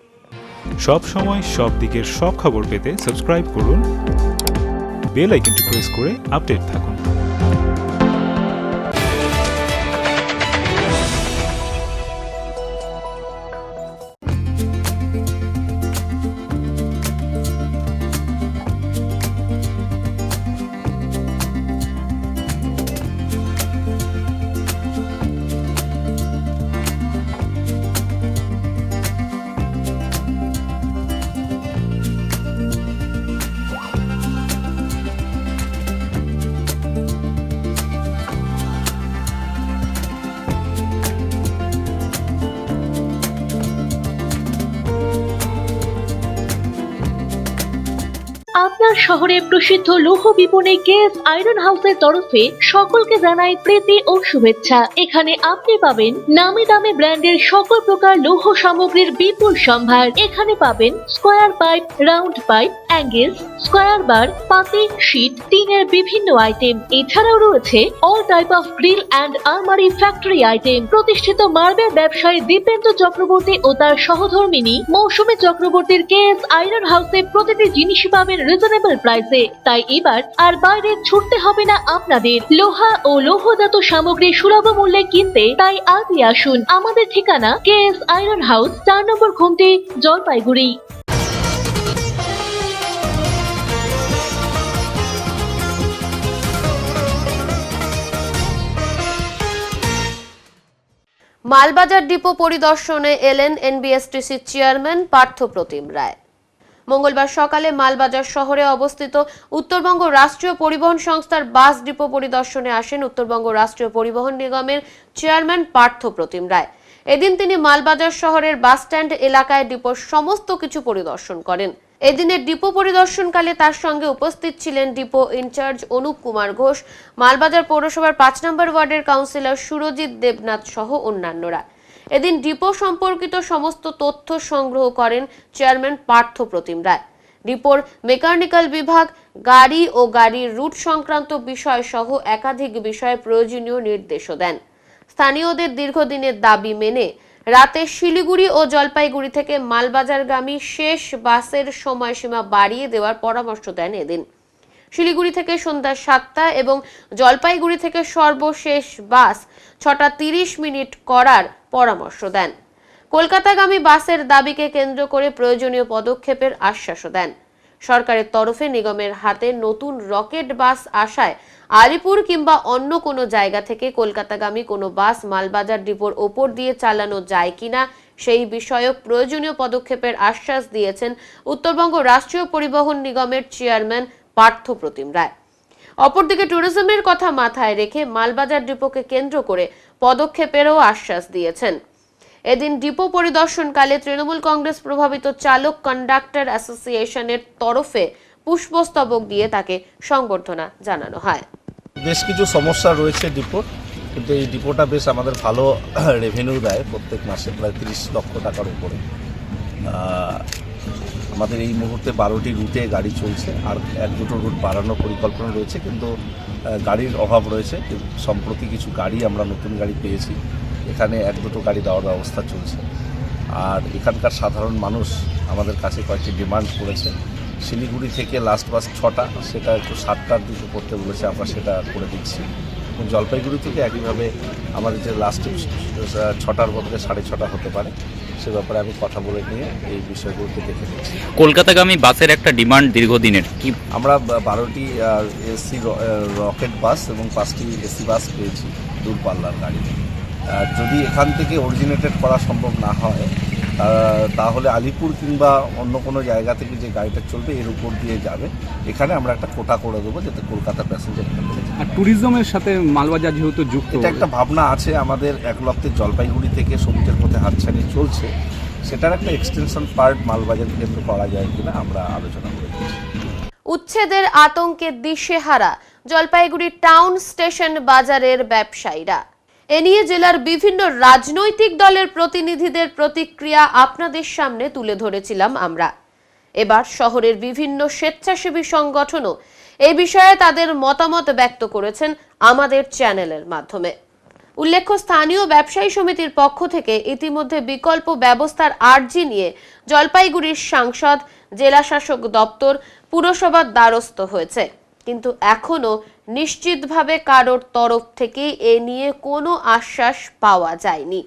Speaker 13: সব সময় সব দিকের সব খবর পেতে সাবস্ক্রাইব করুন, বেল আইকনটি প্রেস করে আপডেট থাকুন।
Speaker 14: আপনার শহরে প্রসিদ্ধ লৌহ বিপণী কেএস আয়রন হাউসের তরফে সকলকে জানাই প্রীতি ও শুভেচ্ছা। এখানে আপনি পাবেন নামি দামি ব্র্যান্ডের সকল প্রকার লৌহ সামগ্রীর বিপুল সম্ভার। এখানে পাবেন square pipe, round pipe, angles, square bar, পাতি, শীট, টিনের বিভিন্ন আইটেম। এছাড়াও রয়েছে all type of grill and আলমারি ফ্যাক্টরি আইটেম। প্রতিষ্ঠিত মার্বেল ব্যবসায়ী দীপেন্দ্র চক্রবর্তী ও তার সহধর্মিনী মৌসুমী চক্রবর্তীর কেএস আয়রন হাউসে প্রতিটি জিনিসই পাবেন রিজনেবল প্রাইসে। তাই এবার আর বাইরে ছুটতে হবে না আপনাদের। লোহা ও লৌহজাত সামগ্রী সুলভ মূল্যে কিনতে তাই আজই আসুন। আমাদের ঠিকানা কেএস আয়রন হাউস, 4 নম্বর ঘুমটি, জলপাইগুড়ি।
Speaker 1: মালবাজার ডিপো পরিদর্শনে এলেন এনবিএসটিসির চেয়ারম্যান পার্থপ্রতিম রায়। মঙ্গলবার সকালে মালবাজার শহরে অবস্থিত উত্তরবঙ্গ রাষ্ট্রীয় পরিবহন সংস্থার বাস ডিপো পরিদর্শনে আসেন উত্তরবঙ্গ রাষ্ট্রীয় পরিবহন নিগমের চেয়ারম্যান পার্থপ্রতিম রায়। এদিন তিনি মালবাজার শহরের বাস স্ট্যান্ড এলাকায় ডিপোর সমস্ত কিছু পরিদর্শন করেন। এদিনের ডিপো পরিদর্শনকালে তার সঙ্গে উপস্থিত ছিলেন ডিপো ইনচার্জ অনুপ কুমার ঘোষ, মালবাজার পৌরসভার 5 নম্বর ওয়ার্ডের কাউন্সিলর সুরজিৎ দেবনাথ সহ অন্যান্যরা। এদিন ডিপো সম্পর্কিত সমস্ত তথ্য সংগ্রহ করেন চেয়ারম্যান পার্থপ্রতিম রায়। ডিপোর মেকানিক্যাল বিভাগ, গাড়ি ও গাড়ির রুট সংক্রান্ত বিষয় সহ একাধিক বিষয়ে প্রয়োজনীয় নির্দেশও দেন। স্থানীয়দের দীর্ঘদিনের দাবি মেনে রাতে শিলিগুড়ি ও জলপাইগুড়ি থেকে মালবাজারগামী শেষ বাসের সময়সীমা বাড়িয়ে দেওয়ার পরামর্শ দেন এদিন। শিলিগুড়ি থেকে সন্ধ্যা 7টা এবং জলপাইগুড়ি থেকে সর্বশেষ বাস 6:30 করার পরামর্শ দেন। কলকাতাগামী বাসের দাবিকে কেন্দ্র করে প্রয়োজনীয় পদক্ষেপের আশ্বাসও দেন। সরকারের তরফে নিগমের হাতে নতুন রকেট বাস আসায় আলিপুর কিংবা অন্য কোনো জায়গা থেকে কলকাতাগামী কোনো বাস মালবাজার ডিপোর ওপর দিয়ে চালানো যায় কিনা সেই বিষয়ক প্রয়োজনীয় পদক্ষেপের আশ্বাস দিয়েছেন উত্তরবঙ্গ রাষ্ট্রীয় পরিবহন নিগমের চেয়ারম্যান পার্থপ্রতিম রায়। অপরদিকে ট্যুরিজমের কথা মাথায় রেখে মালবাজার ডিপোকে কেন্দ্র করে পদক্ষেপেরও আশ্বাস দিয়েছেন। এদিন ডিপো পরিদর্শনকালে তৃণমূল কংগ্রেস প্রভাবিত চালক কন্ডাক্টর অ্যাসোসিয়েশনের তরফে পুষ্পস্তবক দিয়ে তাকে সংবর্ধনা জানানো হয়।
Speaker 15: বেশ কিছু সমস্যা রয়েছে ডিপোর, কিন্তু এই ডিপোটা বেশ আমাদের ভালো রেভিনিউ দেয় প্রত্যেক মাসে, প্রায় 30 লক্ষ টাকার উপরে। আমাদের এই মুহূর্তে 12টি রুটে গাড়ি চলছে, আর 1-2টো রুট বাড়ানোর পরিকল্পনা রয়েছে, কিন্তু গাড়ির অভাব রয়েছে। সম্প্রতি কিছু গাড়ি আমরা নতুন গাড়ি পেয়েছি, এখানে 1-2 গাড়ি দেওয়ার ব্যবস্থা চলছে। আর এখানকার সাধারণ মানুষ আমাদের কাছে কয়েকটি ডিমান্ড করেছে। শিলিগুড়ি থেকে লাস্ট বাস 6টা, সেটা একটু 7টার দিকে করতে বলেছে, আমরা সেটা করে দিচ্ছি। এবং জলপাইগুড়ি থেকে একইভাবে আমাদের যে লাস্ট 6টার বদলে 6:30 হতে পারে, সে ব্যাপারে আমি কথা বলে নিয়ে এই বিষয়গুলোকে দেখে নিচ্ছি।
Speaker 16: কলকাতাগামী বাসের একটা ডিমান্ড দীর্ঘদিনের, কি
Speaker 15: আমরা 12টি এসি রকেট বাস এবং 5টি এসি বাস পেয়েছি দূরপাল্লার গাড়ি। যদি এখান থেকে অরিজিনেটেড করা সম্ভব না হয় তাহলে আলিপুর কিংবা অন্য কোনো জায়গা থেকে যে গাড়িটা চলবে এর উপর দিয়ে যাবে। এখানে আমরা একটা কোটা করে দেবো যাতে কলকাতা প্যাসেঞ্জার এখান থেকে।
Speaker 17: আর ট্যুরিজমের সাথে মালবাজার যেহেতু যুক্ত,
Speaker 15: এটা একটা ভাবনা আছে আমাদের। একলব্যের জলপাইগুড়ি থেকে সবুজের পথে হাতছানি চলছে, সেটার একটা এক্সটেনশন পার্ট মালবাজার কেন্দ্র করা যায় কিনা আমরা আলোচনা করে দিচ্ছি।
Speaker 1: উচ্ছেদের আতঙ্কে দিশেহারা জলপাইগুড়ি টাউন স্টেশন বাজারের ব্যবসায়ীরা। এ নিয়ে জেলার বিভিন্ন রাজনৈতিক দলের প্রতিনিধিদের প্রতিক্রিয়া আপনাদের সামনে তুলে ধরেছিলাম আমরা। এবার শহরের বিভিন্ন স্বেচ্ছাসেবী সংগঠনও এই বিষয়ে তাদের মতামত ব্যক্ত করেছেন আমাদের চ্যানেলের মাধ্যমে। উল্লেখ্য, স্থানীয় ব্যবসায়ী সমিতির পক্ষ থেকে ইতিমধ্যে বিকল্প ব্যবস্থার আর্জি নিয়ে জলপাইগুড়ির সাংসদ, জেলা শাসক দপ্তর, পুরসভার দ্বারস্থ হয়েছে, কিন্তু এখনো নিশ্চিতভাবে কারোর তরফ থেকে এ নিয়ে কোনো আশ্বাস পাওয়া যায়নি।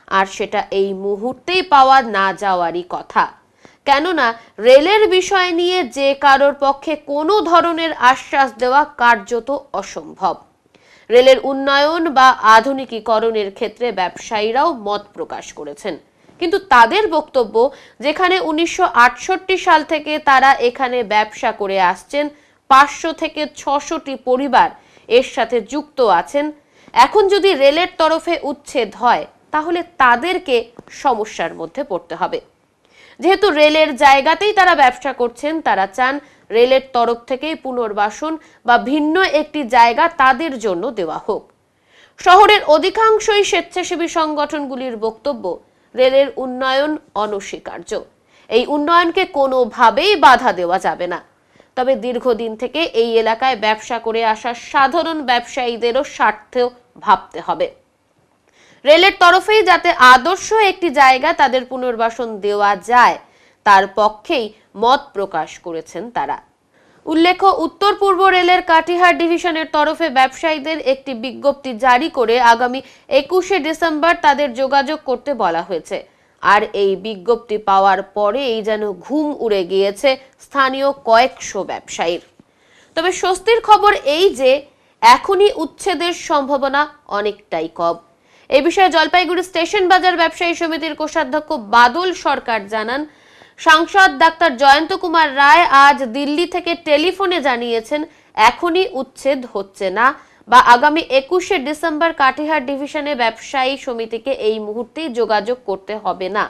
Speaker 1: আর সেটা এই মুহূর্তেই পাওয়া না যাওয়ারই কথা, কেননা রেলের বিষয় নিয়ে যে কারোর পক্ষে কোনো ধরনের আশ্বাস দেওয়া কার্যত অসম্ভব। রেলের উন্নয়ন বা আধুনিকীকরণের ক্ষেত্রে ব্যবসায়ীরাও মত প্রকাশ করেছেন, কিন্তু তাদের বক্তব্য, যেখানে 1968 সাল থেকে তারা এখানে ব্যবসা করে আসছেন, 500 থেকে 600টি পরিবার এর সাথে যুক্ত আছেন, এখন যদি রেলের তরফে উচ্ছেদ হয় তাহলে তাদেরকে সমস্যার মধ্যে পড়তে হবে। যেহেতু রেলের জায়গাতেই তারা ব্যবসা করছেন, তারা চান রেলের তরফ থেকেই পুনর্বাসন বা ভিন্ন একটি জায়গা তাদের জন্য দেওয়া হোক। শহরের অধিকাংশই স্বেচ্ছাসেবী সংগঠনগুলির বক্তব্য, রেলের উন্নয়ন অনস্বীকার্য। এই উন্নয়নকে কোনোভাবেই বাধা দেওয়া যাবে না। তবে দীর্ঘদিন থেকে এই এলাকায় ব্যবসা করে আসা সাধারণ ব্যবসায়ীদেরও স্বার্থেও ভাবতে হবে। রেলের তরফেই যাতে আদর্শ একটি জায়গা তাদের পুনর্বাসন দেওয়া যায়, তার পক্ষেই মত প্রকাশ করেছেন তারা। উল্লেখ্য, উত্তর পূর্ব রেলের কাটিহার ডিভিশনের তরফে ব্যবসায়ীদের একটি বিজ্ঞপ্তি জারি করে আগামী 21শে ডিসেম্বর তাদের যোগাযোগ করতে বলা হয়েছে। আর এই বিজ্ঞপ্তি পাওয়ার পরেই যেন ঘুম উড়ে গিয়েছে স্থানীয় কয়েকশো ব্যবসায়ীর। তবে স্বস্তির খবর এই যে এখনই উচ্ছেদের সম্ভাবনা অনেকটাই কম। এই বিষয়ে জলপাইগুড়ি স্টেশন বাজার ব্যবসায়ী সমিতির কোষাধ্যক্ষ বাদল সরকার জানান, সাংসদ ডাক্তার জয়ন্ত কুমার রায় আজ দিল্লি থেকে টেলিফোনে জানিয়েছেন এখনই উচ্ছেদ হচ্ছে না বা আগামী 21শে ডিসেম্বর কাটিহার ডিভিশনে ব্যবসায়ী সমিতিকে এই মুহূর্তেই যোগাযোগ করতে হবে না।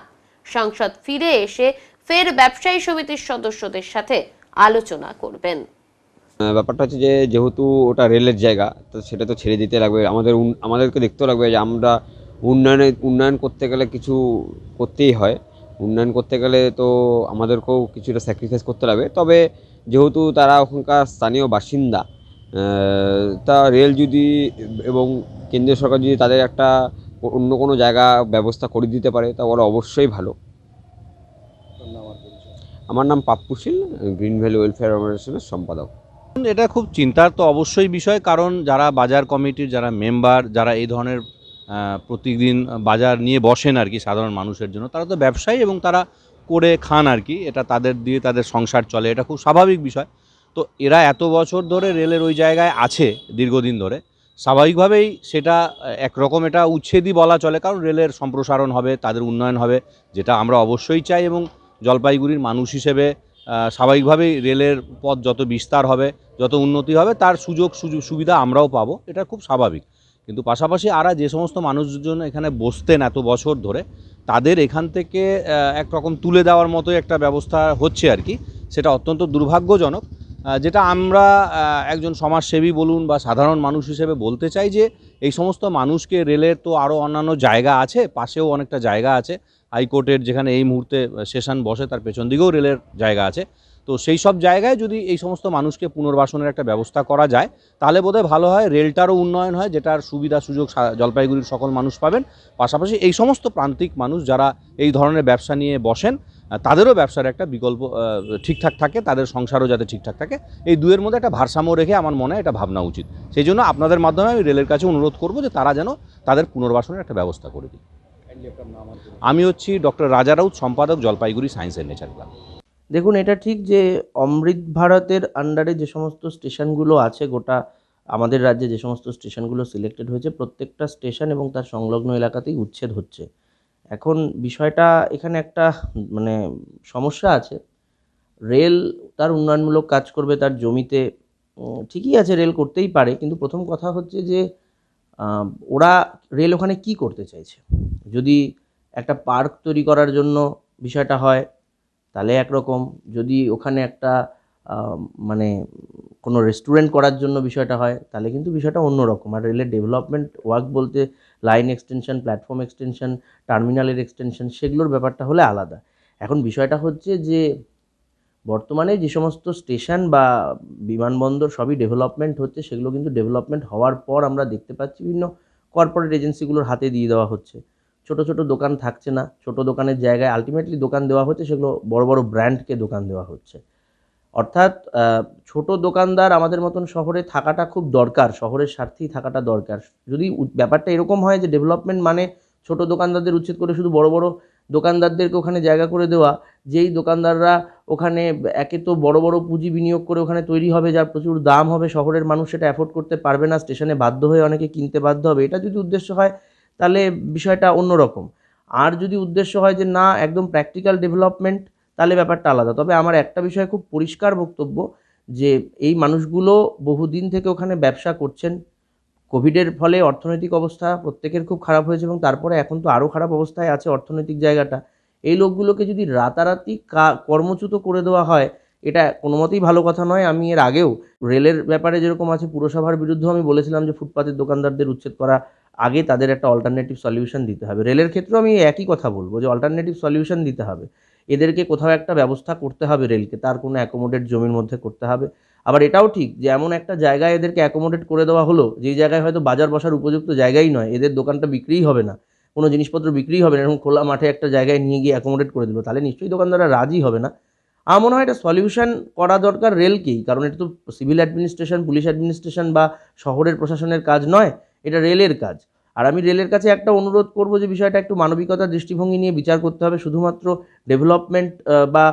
Speaker 1: সাংসদ ফিরে এসে ফের ব্যবসায়ী সমিতির সদস্যদের সাথে আলোচনা করবেন।
Speaker 18: ব্যাপারটা হচ্ছে যে যেহেতু ওটা রেলের জায়গা, তো সেটা তো ছেড়ে দিতে লাগবে। আমাদেরকে দেখতে লাগবে যে আমরা উন্নয়ন করতে গেলে কিছু করতেই হয়। উন্নয়ন করতে গেলে তো আমাদেরকেও কিছুটা স্যাক্রিফাইস করতে লাগবে। তবে যেহেতু তারা ওখানকার স্থানীয় বাসিন্দা, তা রেল যদি এবং কেন্দ্রীয় সরকার যদি তাদের একটা অন্য কোনো জায়গা ব্যবস্থা করে দিতে পারে তাহলে অবশ্যই ভালো। আমার নাম পাপ্পু শীল, গ্রিন ভ্যালি ওয়েলফেয়ার অর্গানাইজেশনের সম্পাদক।
Speaker 19: এটা খুব চিন্তার তো অবশ্যই বিষয়, কারণ যারা বাজার কমিটির যারা মেম্বার, যারা এই ধরনের প্রতিদিন বাজার নিয়ে বসেন আর কি সাধারণ মানুষের জন্য, তারা তো ব্যবসায়ী এবং তারা করে খান আর কি, এটা তাদের দিয়ে তাদের সংসার চলে, এটা খুব স্বাভাবিক বিষয়। তো এরা এত বছর ধরে রেলের ওই জায়গায় আছে দীর্ঘদিন ধরে, স্বাভাবিকভাবেই সেটা একরকম এটা উচ্ছেদই বলা চলে, কারণ রেলের সম্প্রসারণ হবে, তাদের উন্নয়ন হবে, যেটা আমরা অবশ্যই চাই। এবং জলপাইগুড়ির মানুষ হিসেবে স্বাভাবিকভাবেই রেলের পথ যত বিস্তার হবে, যত উন্নতি হবে, তার সুযোগ সুবিধা আমরাও পাবো, এটা খুব স্বাভাবিক। কিন্তু পাশাপাশি আরা যে সমস্ত মানুষজন এখানে বসতেন এত বছর ধরে, তাদের এখান থেকে একরকম তুলে দেওয়ার মতো একটা ব্যবস্থা হচ্ছে আর কি, সেটা অত্যন্ত দুর্ভাগ্যজনক। যেটা আমরা একজন সমাজসেবী বলুন বা সাধারণ মানুষ হিসেবে বলতে চাই যে এই সমস্ত মানুষকে, রেলের তো আরও অন্যান্য জায়গা আছে, পাশেও অনেকটা জায়গা আছে, হাইকোর্টের যেখানে এই মুহূর্তে সেশন বসে তার পেছন দিকেও রেলের জায়গা আছে, তো সেই সব জায়গায় যদি এই সমস্ত মানুষকে পুনর্বাসনের একটা ব্যবস্থা করা যায় তাহলে বোধহয় ভালো হয়, রেলটারও উন্নয়ন হয়, যেটার সুবিধা সুযোগ জলপাইগুড়ির সকল মানুষ পাবেন। পাশাপাশি এই সমস্ত প্রান্তিক মানুষ যারা এই ধরনের ব্যবসা নিয়ে বসেন তাদেরও ব্যবসার একটা বিকল্প ঠিকঠাক থাকে, তাদের সংসারও যাতে ঠিকঠাক থাকে, এই দুয়ের মধ্যে একটা ভারসাম্য রেখে আমার মনে হয় এটা ভাবনা উচিত। সেই জন্য আপনাদের মাধ্যমে আমি রেলের কাছে অনুরোধ করব যে তারা যেন তাদের পুনর্বাসনের একটা ব্যবস্থা করে দিই। আমি হচ্ছি ডক্টর রাজা রাউত, সম্পাদক, Jalpaiguri science and nature club.
Speaker 20: দেখুন, এটা ঠিক যে অমৃত ভারতের আন্ডারে যে সমস্ত স্টেশনগুলো আছে, গোটা আমাদের রাজ্যে যে সমস্ত স্টেশনগুলো সিলেক্টেড হয়েছে, প্রত্যেকটা স্টেশন এবং তার সংলগ্ন এলাকাতেই উচ্ছেদ হচ্ছে। এখন বিষয়টা এখানে একটা মানে সমস্যা আছে। রেল তার উন্নয়নমূলক কাজ করবে তার জমিতে, ঠিকই আছে, রেল করতেই পারে, কিন্তু প্রথম কথা হচ্ছে যে ওরা রেল ওখানে কি করতে চাইছে। যদি একটা পার্ক তৈরি করার জন্য বিষয়টা হয় তাহলে একরকম, যদি ওখানে একটা মানে কোনো রেস্টুরেন্ট করার জন্য বিষয়টা হয় তাহলে কিন্তু বিষয়টা অন্যরকম। আর রেলের ডেভেলপমেন্ট ওয়ার্ক বলতে লাইন এক্সটেনশন, প্ল্যাটফর্ম এক্সটেনশন, টার্মিনালের এক্সটেনশন, সেগুলোর ব্যাপারটা হলে আলাদা। এখন বিষয়টা হচ্ছে যে বর্তমানে যে সমস্ত স্টেশন বা বিমানবন্দর সবই ডেভেলপমেন্ট হচ্ছে, সেগুলো কিন্তু ডেভেলপমেন্ট হওয়ার পর আমরা দেখতে পাচ্ছি বিভিন্ন কর্পোরেট এজেন্সিগুলোর হাতে দিয়ে দেওয়া হচ্ছে। ছোট ছোট দোকান থাকছে না, ছোট দোকানের জায়গায় আলটিমেটলি দোকান দেওয়া হচ্ছে, সেগুলো বড় বড় ব্র্যান্ডকে দোকান দেওয়া হচ্ছে। অর্থাৎ ছোট দোকানদার আমাদের মতন শহরে থাকাটা খুব দরকার, শহরের স্বার্থেই থাকাটা দরকার। যদি ব্যাপারটা এরকম হয় যে ডেভেলপমেন্ট মানে ছোট দোকানদারদের উচ্ছেদ করে শুধু বড় বড় দোকানদারদেরকে ওখানে জায়গা করে দেওয়া, যেই দোকানদাররা ওখানে একে তো বড় বড় পুঁজি বিনিয়োগ করে ওখানে তৈরি হবে, যার প্রচুর দাম হবে, শহরের মানুষ সেটা অ্যাফোর্ড করতে পারবে না, স্টেশনে বাধ্য হয়ে অনেকে কিনতে বাধ্য হবে, এটা যদি উদ্দেশ্য হয় তাহলে বিষয়টা অন্যরকম। আর যদি উদ্দেশ্য হয় যে না একদম প্র্যাকটিক্যাল ডেভেলপমেন্ট, তাহলে ব্যাপারটা আলাদা। তবে আমার একটা বিষয়ে খুব পরিষ্কার বক্তব্য যে এই মানুষগুলো বহুদিন থেকে ওখানে ব্যবসা করছেন। কোভিডের ফলে অর্থনৈতিক অবস্থা প্রত্যেকের খুব খারাপ হয়েছে এবং তারপরে এখন তো আরও খারাপ অবস্থায় আছে অর্থনৈতিক জায়গাটা। এই লোকগুলোকে যদি রাতারাতি কর্মচ্যুত করে দেওয়া হয়, এটা কোনো মতেই ভালো কথা নয়। আমি এর আগেও রেলের ব্যাপারে যেরকম আছে, পুরসভার বিরুদ্ধেও আমি বলেছিলাম যে ফুটপাতের দোকানদারদের উচ্ছেদ করা আগে তাদের একটা অল্টারনেটিভ সলিউশন দিতে হবে। রেলের ক্ষেত্রেও আমি একই কথা বলবো যে অল্টারনেটিভ সলিউশন দিতে হবে, এদেরকে কোথাও একটা ব্যবস্থা করতে হবে, রেলকে তার কোনো অ্যাকোমোডেট জমির মধ্যে করতে হবে। আবার এটাও ঠিক যে এমন একটা জায়গায় এদেরকে অ্যাকোমোডেট করে দেওয়া হলো, যেই জায়গায় হয়তো বাজার বসার উপযুক্ত জায়গাই নয়, এদের দোকানটা বিক্রিই হবে না, কোনো জিনিসপত্র বিক্রিই হবে না, এরকম খোলা মাঠে একটা জায়গায় নিয়ে গিয়ে অ্যাকোমোডেট করে দিল, তাহলে নিশ্চয়ই দোকানদাররা রাজি হবে না। আমার মনে হয় এটা সলিউশন করা দরকার রেলকেই, কারণ এটা তো সিভিল অ্যাডমিনিস্ট্রেশন, পুলিশ অ্যাডমিনিস্ট্রেশন বা শহরের প্রশাসনের কাজ নয়, এটা রেলের কাজ। আর আমি রেলের কাছে একটা অনুরোধ করব যে বিষয়টা একটু মানবিকতার দৃষ্টিভঙ্গি নিয়ে বিচার করতে হবে। শুধুমাত্র ডেভেলপমেন্ট বা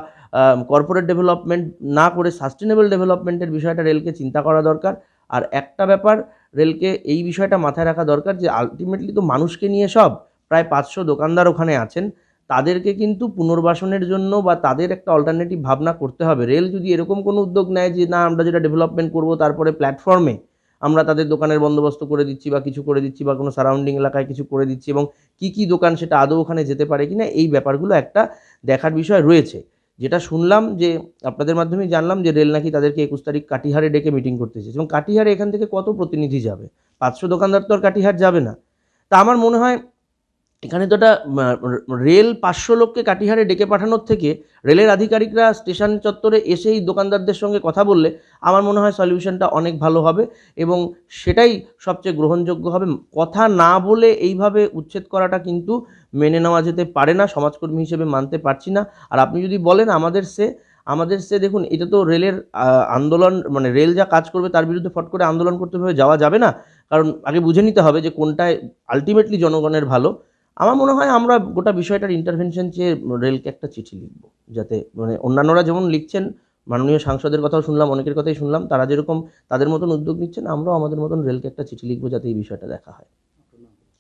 Speaker 20: কর্পোরেট ডেভেলপমেন্ট না করে সাস্টেনেবল ডেভেলপমেন্টের বিষয়টা রেলকে চিন্তা করা দরকার। আর একটা ব্যাপার রেলকে এই বিষয়টা মাথায় রাখা দরকার যে আলটিমেটলি তো মানুষকে নিয়ে সব, প্রায় 500 দোকানদার ওখানে আছেন, তাদেরকে কিন্তু পুনর্বাসনের জন্য বা তাদের একটা অল্টারনেটিভ ভাবনা করতে হবে। রেল যদি এরকম কোনো উদ্যোগ নেয় যে না আমরা যেটা ডেভেলপমেন্ট করব তারপরে প্ল্যাটফর্মে আমরা তাদের দোকানের বন্দোবস্ত করে দিচ্ছি বা কিছু করে দিচ্ছি বা কোনো সারাউন্ডিং এলাকায় কিছু করে দিচ্ছি, এবং কি দোকান সেটা আদৌ ওখানে যেতে পারে কিনা, এই ব্যাপারগুলো একটা দেখার বিষয় রয়েছে। যেটা শুনলাম যে আপনাদের মাধ্যমেই জানলাম যে রেল নাকি তাদেরকে 21 তারিখ কাটিহারে ডেকে মিটিং করতে চেয়েছে, এবং কাটিহারে এখান থেকে কত প্রতিনিধি যাবে? 500 দোকানদার তো আর কাটিহার যাবে না। তা আমার মনে হয় এখানে তো একটা রেল 500 লোককে কাটিহারে ডেকে পাঠানোর থেকে রেলের আধিকারিকরা স্টেশন চত্বরে এসেই দোকানদারদের সঙ্গে কথা বললে আমার মনে হয় সলিউশনটা অনেক ভালো হবে এবং সেটাই সবচেয়ে গ্রহণযোগ্য হবে। কথা না বলে এইভাবে উচ্ছেদ করাটা কিন্তু মেনে নেওয়া যেতে পারে না, সমাজকর্মী হিসেবে মানতে পারছি না। আর আপনি যদি বলেন আমাদের সে দেখুন, এটা তো রেলের আন্দোলন, মানে রেল যা কাজ করবে তার বিরুদ্ধে ফট করে আন্দোলন করতে হবে যাওয়া যাবে না, কারণ আগে বুঝে নিতে হবে যে কোনটায় আলটিমেটলি জনগণের ভালো। আমার মনে হয় আমরা গোটা বিষয়টার ইন্টারভেনশন চেয়ে রেলকে একটা চিঠি লিখব, যাতে মানে অন্যান্যরা যেমন লিখছেন, মাননীয় সাংসদের কথাও শুনলাম, অনেকের কথাই শুনলাম, তারা যেরকম তাদের মতন উদ্যোগ নিচ্ছেন, আমরাও আমাদের মতন রেলকে একটা চিঠি লিখব যাতে এই বিষয়টা দেখা হয়।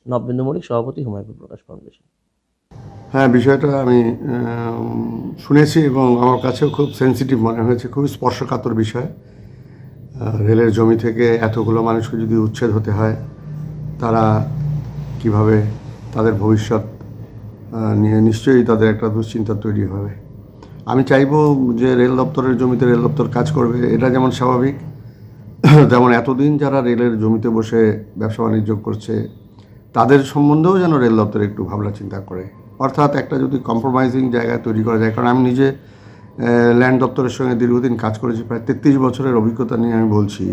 Speaker 20: নবেন্দু মল্লিক, সভাপতি, হুমায়ুন প্রকাশ ফাউন্ডেশন।
Speaker 21: হ্যাঁ, বিষয়টা আমি শুনেছি এবং আমার কাছেও খুব সেন্সিটিভ মনে হয়েছে, খুবই স্পর্শকাতর বিষয়। রেলের জমি থেকে এতগুলো মানুষকে যদি উচ্ছেদ হতে হয়, তারা কিভাবে তাদের ভবিষ্যৎ নিয়ে নিশ্চয়ই তাদের একটা দুশ্চিন্তা তৈরি হবে। আমি চাইবো যে রেল দপ্তরের জমিতে রেল দপ্তর কাজ করবে, এটা যেমন স্বাভাবিক, তেমন এতদিন যারা রেলের জমিতে বসে ব্যবসা বাণিজ্য করছে তাদের সম্বন্ধেও যেন রেল দপ্তর একটু ভাবনা চিন্তা করে। অর্থাৎ একটা যদি কম্প্রোমাইজিং জায়গা তৈরি করা যায়, কারণ আমি নিজে ল্যান্ড দপ্তরের সঙ্গে দীর্ঘদিন কাজ করেছি, প্রায় 33 বছরের অভিজ্ঞতা নিয়ে আমি বলছি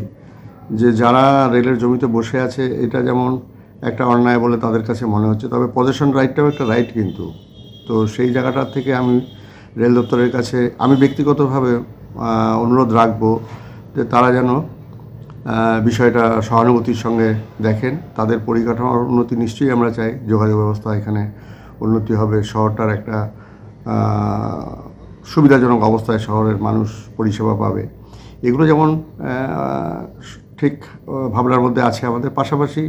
Speaker 21: যে যারা রেলের জমিতে বসে আছে এটা যেমন একটা অন্যায় বলে তাদের কাছে মনে হচ্ছে, তবে পজেশন রাইটটাও একটা রাইট কিন্তু। তো সেই জায়গাটার থেকে আমি রেল দপ্তরের কাছে আমি ব্যক্তিগতভাবে অনুরোধ রাখবো যে তারা যেন বিষয়টা সহানুভূতির সঙ্গে দেখেন। তাদের পরিকাঠামোর উন্নতি নিশ্চয়ই আমরা চাই, যোগাযোগ ব্যবস্থা এখানে উন্নতি হবে, শহরটার একটা সুবিধাজনক অবস্থায় শহরের মানুষ পরিষেবা পাবে, এগুলো যেমন ঠিক ভাবনার মধ্যে আছে আমাদের। পাশাপাশি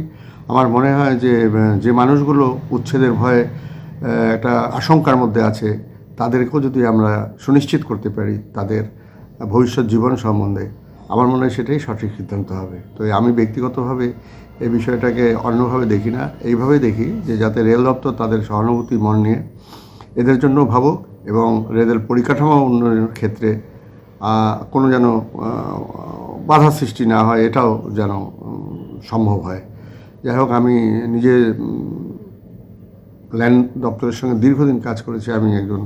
Speaker 21: আমার মনে হয় যে যে মানুষগুলো উচ্ছেদের ভয়ে একটা আশঙ্কার মধ্যে আছে তাদেরকেও যদি আমরা সুনিশ্চিত করতে পারি তাদের ভবিষ্যৎ জীবন সম্বন্ধে, আমার মনে হয় সেটাই সঠিক সিদ্ধান্ত হবে। তো আমি ব্যক্তিগতভাবে এই বিষয়টাকে অন্যভাবে দেখি না, এইভাবেই দেখি যে যাতে রেল দপ্তর তাদের সহানুভূতি মন নিয়ে এদের জন্য ভাবুক এবং রেলের পরিকাঠামো উন্নয়নের ক্ষেত্রে কোনো যেন বাধা সৃষ্টি না হয়, এটাও যেন সম্ভব হয়। যাই হোক, আমি নিজে ল্যান্ড দপ্তরের সঙ্গে দীর্ঘদিন কাজ করেছি, আমি একজন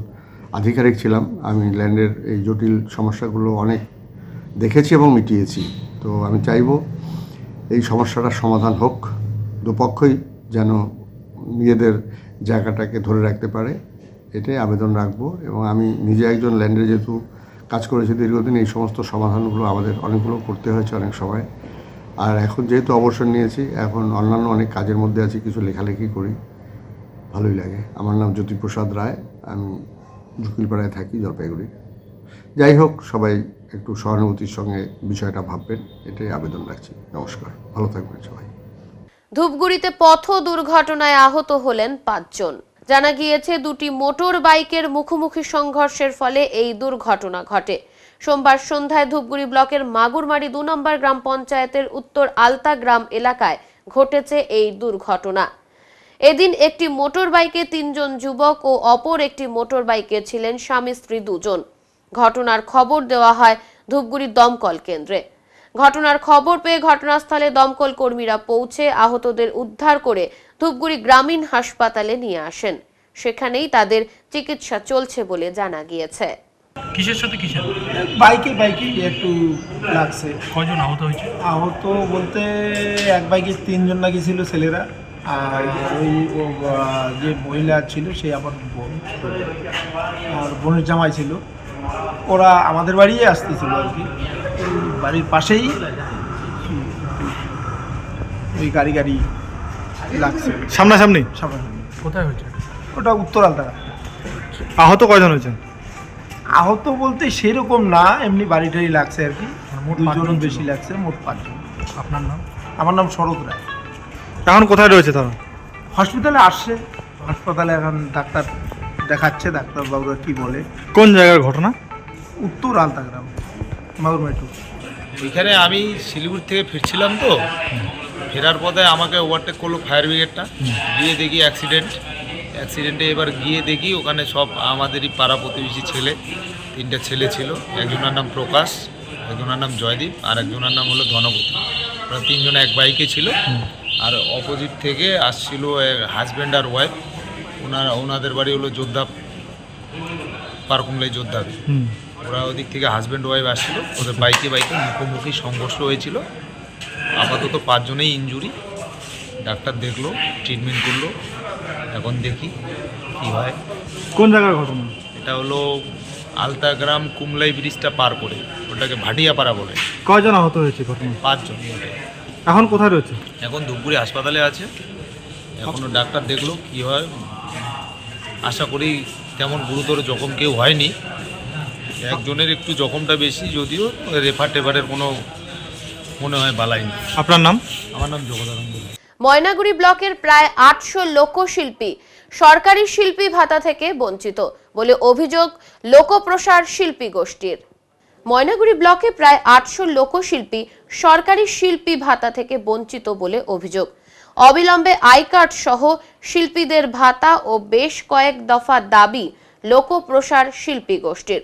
Speaker 21: আধিকারিক ছিলাম, আমি ল্যান্ডের এই জটিল সমস্যাগুলো অনেক দেখেছি এবং মিটিয়েছি। তো আমি চাইব এই সমস্যাটার সমাধান হোক, দুপক্ষই যেন নিজেদের জায়গাটাকে ধরে রাখতে পারে, এটাই আবেদন রাখবো। এবং আমি নিজে একজন ল্যান্ডে যেহেতু কাজ করেছি দীর্ঘদিন, এই সমস্ত সমাধানগুলো আমাদের অনেকগুলো করতে হয়েছে অনেক সময়। আর এখন যেহেতু অবসর নিয়েছি, এখন অন্যান্য অনেক কাজের মধ্যে আছি, কিছু লেখালেখি করি, ভালোই লাগে। আমার নাম জ্যোতিপ্রসাদ রায়, আমি ঝুকিলপাড়ায় থাকি, জলপাইগুড়ি। যাই হোক, সবাই একটু সহানুভূতির সঙ্গে বিষয়টা ভাববেন, এটাই আবেদন রাখছি। নমস্কার, ভালো থাকবেন সবাই।
Speaker 1: ধূপগুড়িতে পথ দুর্ঘটনায় আহত হলেন 5 জন। জানা গিয়েছে দুটি মোটর বাইকের মুখোমুখি সংঘর্ষের ফলে এই দুর্ঘটনা ঘটে। সোমবার সন্ধ্যায় ধূপগুড়ি ব্লকের মাগুরমারি 2 নম্বর গ্রাম পঞ্চায়েতের উত্তর আলতা গ্রাম এলাকায় ঘটেছে এই দুর্ঘটনা। এদিন একটি মোটর বাইকে 3 জন যুবক ও অপর একটি মোটর বাইকে ছিলেন স্বামী স্ত্রী 2 জন। ঘটনার খবর দেওয়া হয় ধূপগুড়ি দমকল কেন্দ্রে। ঘটনার খবর পেয়ে ঘটনাস্থলে দমকল কর্মীরা পৌঁছে আহতদের উদ্ধার করে ধূপগুড়ি গ্রামীণ হাসপাতালে নিয়ে আসেন। সেখানেই তাদের চিকিৎসা চলছে বলে জানা গিয়েছে।
Speaker 2: কিসের সাথে কিসের?
Speaker 22: বাইকে একটু লাগছে।
Speaker 2: কয়জন আহত হয়েছে?
Speaker 22: আহত বলতে এক বাইকে 3 জন নাকি ছিল ছেলেরা, আর ওই যে মহিলা ছিল সে আমার বোন, আর বোনের জামাই ছিল। ওরা আমাদের বাড়িই আসতেছিল আর কি, বাড়ির পাশেই ওই গাড়ি লাগছে।
Speaker 2: সামনাসামনি?
Speaker 22: সামনাসামনি।
Speaker 2: কোথায় হয়েছে
Speaker 22: ওটা উত্তর আলতা।
Speaker 2: আহত কয়জন হয়েছেন?
Speaker 22: আহত বলতে সেরকম না, এমনি বাড়ি টাড়ি লাগছে আর কি, 2 জনের বেশি লাগছে, মোট 5 জন।
Speaker 2: আপনার নাম?
Speaker 22: আমার নাম শরৎ রায়।
Speaker 2: এখন কোথায় রয়েছে তারা?
Speaker 22: হসপিটালে আসছে, হাসপাতালে এখন ডাক্তার দেখাচ্ছে, ডাক্তারবাবুরা কি বলে।
Speaker 2: কোন জায়গার ঘটনা?
Speaker 22: উত্তর আলতা গ্রাম, মাগুরমারি।
Speaker 23: এখানে আমি শিলিগুড়ি থেকে ফিরছিলাম, তো ফেরার পথে আমাকে ওভারটেক করলো ফায়ার ব্রিগেডটা, গিয়ে দেখি অ্যাক্সিডেন্টে এবার গিয়ে দেখি ওখানে সব আমাদেরই পাড়া প্রতিবেশী ছেলে, 3টা ছেলে ছিল। একজনের নাম প্রকাশ, একজনের নাম জয়দীপ, আর একজনের নাম হলো ধনপতি। ওরা 3 জন এক বাইকে ছিল, আর অপোজিট থেকে আসছিল হাজব্যান্ড আর ওয়াইফ। ওনাদের বাড়ি হলো যোদ্ধা, পারকুমলাই যোদ্ধা। ওরা ওদিক থেকে হাজব্যান্ড ওয়াইফ আসছিল, ওদের বাইকে মুখোমুখি সংঘর্ষ হয়েছিল। আপাতত 5 জনেই ইনজুরি। ডাক্তার দেখলো, ট্রিটমেন্ট করলো, এখন দেখি কি হয়।
Speaker 2: কোন জায়গার ঘটনা?
Speaker 23: এটা হলো আলতা গ্রাম কুমলাই ব্রিজটা পার করে, ওটাকে ভাটিয়াপাড়া বলে।
Speaker 2: কয়জন আহত হয়েছে ঘটনা?
Speaker 23: 5 জন।
Speaker 2: এখন কোথায় রয়েছে?
Speaker 23: এখন ধূপগুড়ি হাসপাতালে আছে, এখনও ডাক্তার দেখলো কি হয়। আশা করি তেমন গুরুতর জখম কেউ হয়নি, একজনের একটু জখমটা বেশি, যদিও রেফারের কোনো মনে হয় বালাই নেই।
Speaker 2: আপনার নাম?
Speaker 23: আমার নাম জগদানন্দ।
Speaker 1: ময়নাগুড়ি ব্লকের প্রায় 800 লোকশিল্পী সরকারি শিল্পী ভাতা থেকে বঞ্চিত বলে অভিযোগ লোকপ্রসার শিল্পী গোষ্ঠীর। ময়নাগুড়ি ব্লকে প্রায় 800 লোকশিল্পী সরকারি শিল্পী ভাতা থেকে বঞ্চিত বলে অভিযোগ। অবিলম্বে আই কার্ড সহ শিল্পীদের ভাতা ও বেশ কয়েক দফা দাবি লোকপ্রসার শিল্পী গোষ্ঠীর।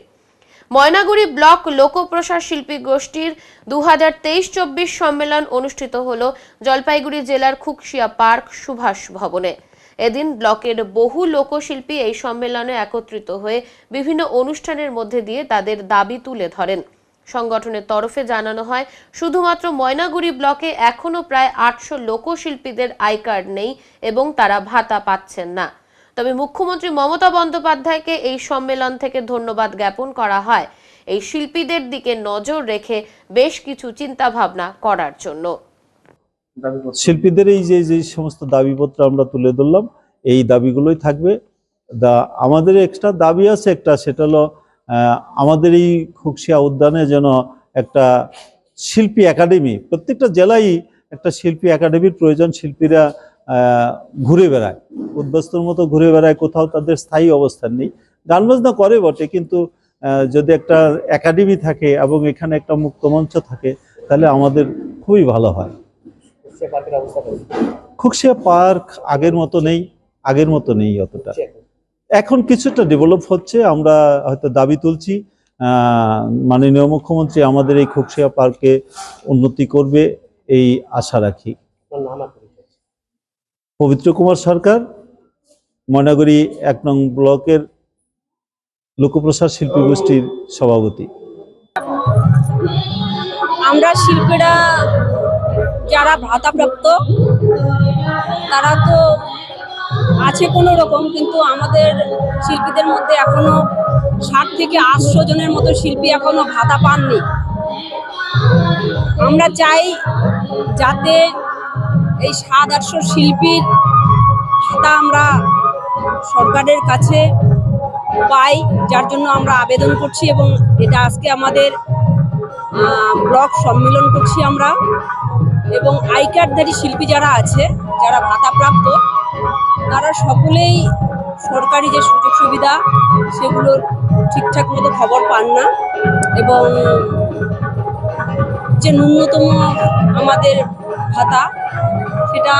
Speaker 1: ময়নাগুড়ি ব্লক লোকপ্রসার শিল্পী গোষ্ঠীর 2023-24 সম্মেলন অনুষ্ঠিত হলো জলপাইগুড়ি জেলার খুকশিয়া পার্ক সুভাষ ভবনে। এদিন ব্লকের বহু লোকশিল্পী এই সম্মেলনে একত্রিত হয়ে বিভিন্ন অনুষ্ঠানের মধ্যে দিয়ে তাদের দাবি তুলে ধরেন। সংগঠনের তরফে জানানো হয়, শুধুমাত্র ময়নাগুড়ি ব্লকে এখনো প্রায় 800 লোকশিল্পীদের আই কার্ড নেই এবং তারা ভাতা পাচ্ছেন না। তবে মুখ্যমন্ত্রী মমতা বন্দ্যোপাধ্যায়কে এই সম্মেলন থেকে ধন্যবাদ জ্ঞাপন করা হয় এই শিল্পীদের দিকে নজর রেখে বেশ কিছু চিন্তা ভাবনা করার জন্য।
Speaker 4: শিল্পীদের এই যে সমস্ত দাবিপত্র আমরা তুলে ধরলাম, এই দাবিগুলোই থাকবে। আমাদের এক্সট্রা দাবি আছে একটা, সেটা হলো আমাদের এই খুকশিয়া উদ্যানে যেন একটা শিল্পী একাডেমি, প্রত্যেকটা জেলায় একটা শিল্পী একাডেমির প্রয়োজন। শিল্পীরা ঘুরে বেড়ায়, উদ্বাস্তুর মতো ঘুরে বেড়ায়, কোথাও তাদের স্থায়ী অবস্থান নেই। গান বাজনা করে বটে, কিন্তু যদি একটা একাডেমি থাকে এবং এখানে একটা মুক্ত মঞ্চ থাকে তাহলে আমাদের খুবই ভালো হয়। খুকশিয়া পার্ক আগের মতো নেই অতটা। এখন কিছুটা ডেভেলপ হচ্ছে, আমরা হয়তো দাবি তুলছি মাননীয় মুখ্যমন্ত্রী আমাদের এই খুকশিয়া পার্কে উন্নতি করবে, এই আশা রাখি। পবিত্র কুমার সরকার, ময়নাগুড়ি 1 নং ব্লকের লোকপ্রসার শিল্পী গোষ্ঠীর সভাপতি।
Speaker 10: আমরা শিল্পীরা যারা ভাতাপ্রাপ্ত তারা তো আছে কোনো রকম, কিন্তু আমাদের শিল্পীদের মধ্যে এখনো 60 থেকে 800 জনের মতো শিল্পী এখনো ভাতা পাননি। আমরা চাই যাতে এই 700-800 শিল্পীর ভাতা আমরা সরকারের কাছে পাই, যার জন্য আমরা আবেদন করছি এবং এটা আজকে আমাদের ব্লক সম্মেলন করছি আমরা। এবং আই কার্ডধারী শিল্পী যারা আছে, যারা ভাতাপ্রাপ্ত, তারা সকলেই সরকারি যে সুযোগ সুবিধা সেগুলোর ঠিকঠাক মতো খবর পান না এবং যে ন্যূনতম আমাদের ভাতা সেটা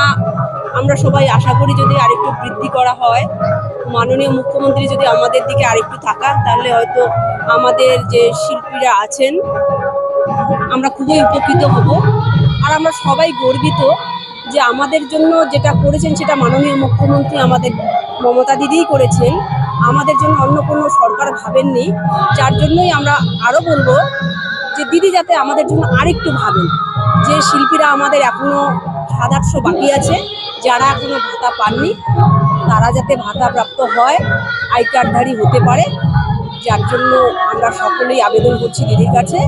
Speaker 10: আমরা সবাই আশা করি যদি আরেকটু বৃদ্ধি করা হয়, মাননীয় মুখ্যমন্ত্রী যদি আমাদের দিকে আরেকটু তাকান, তাহলে হয়তো আমাদের যে শিল্পীরা আছেন আমরা খুবই উপকৃত হব। আর আমরা সবাই গর্বিত যে আমাদের জন্য যেটা করেছেন সেটা মাননীয় মুখ্যমন্ত্রী আমাদের মমতা দিদিই করেছেন, আমাদের জন্য অন্য কোনো সরকার ভাবেননি। যার জন্যই আমরা আরও বলবো যে দিদি যাতে আমাদের জন্য আরেকটু ভাবেন, যে শিল্পীরা আমাদের এখনও 700-800 বাকি আছে যারা এখনো ভাতা পাননি, তারা যাতে ভাতাপ্রাপ্ত হয়, আই কার্ডধারী হতে পারে, যার জন্য আমরা সকলেই আবেদন করছি দিদির কাছে।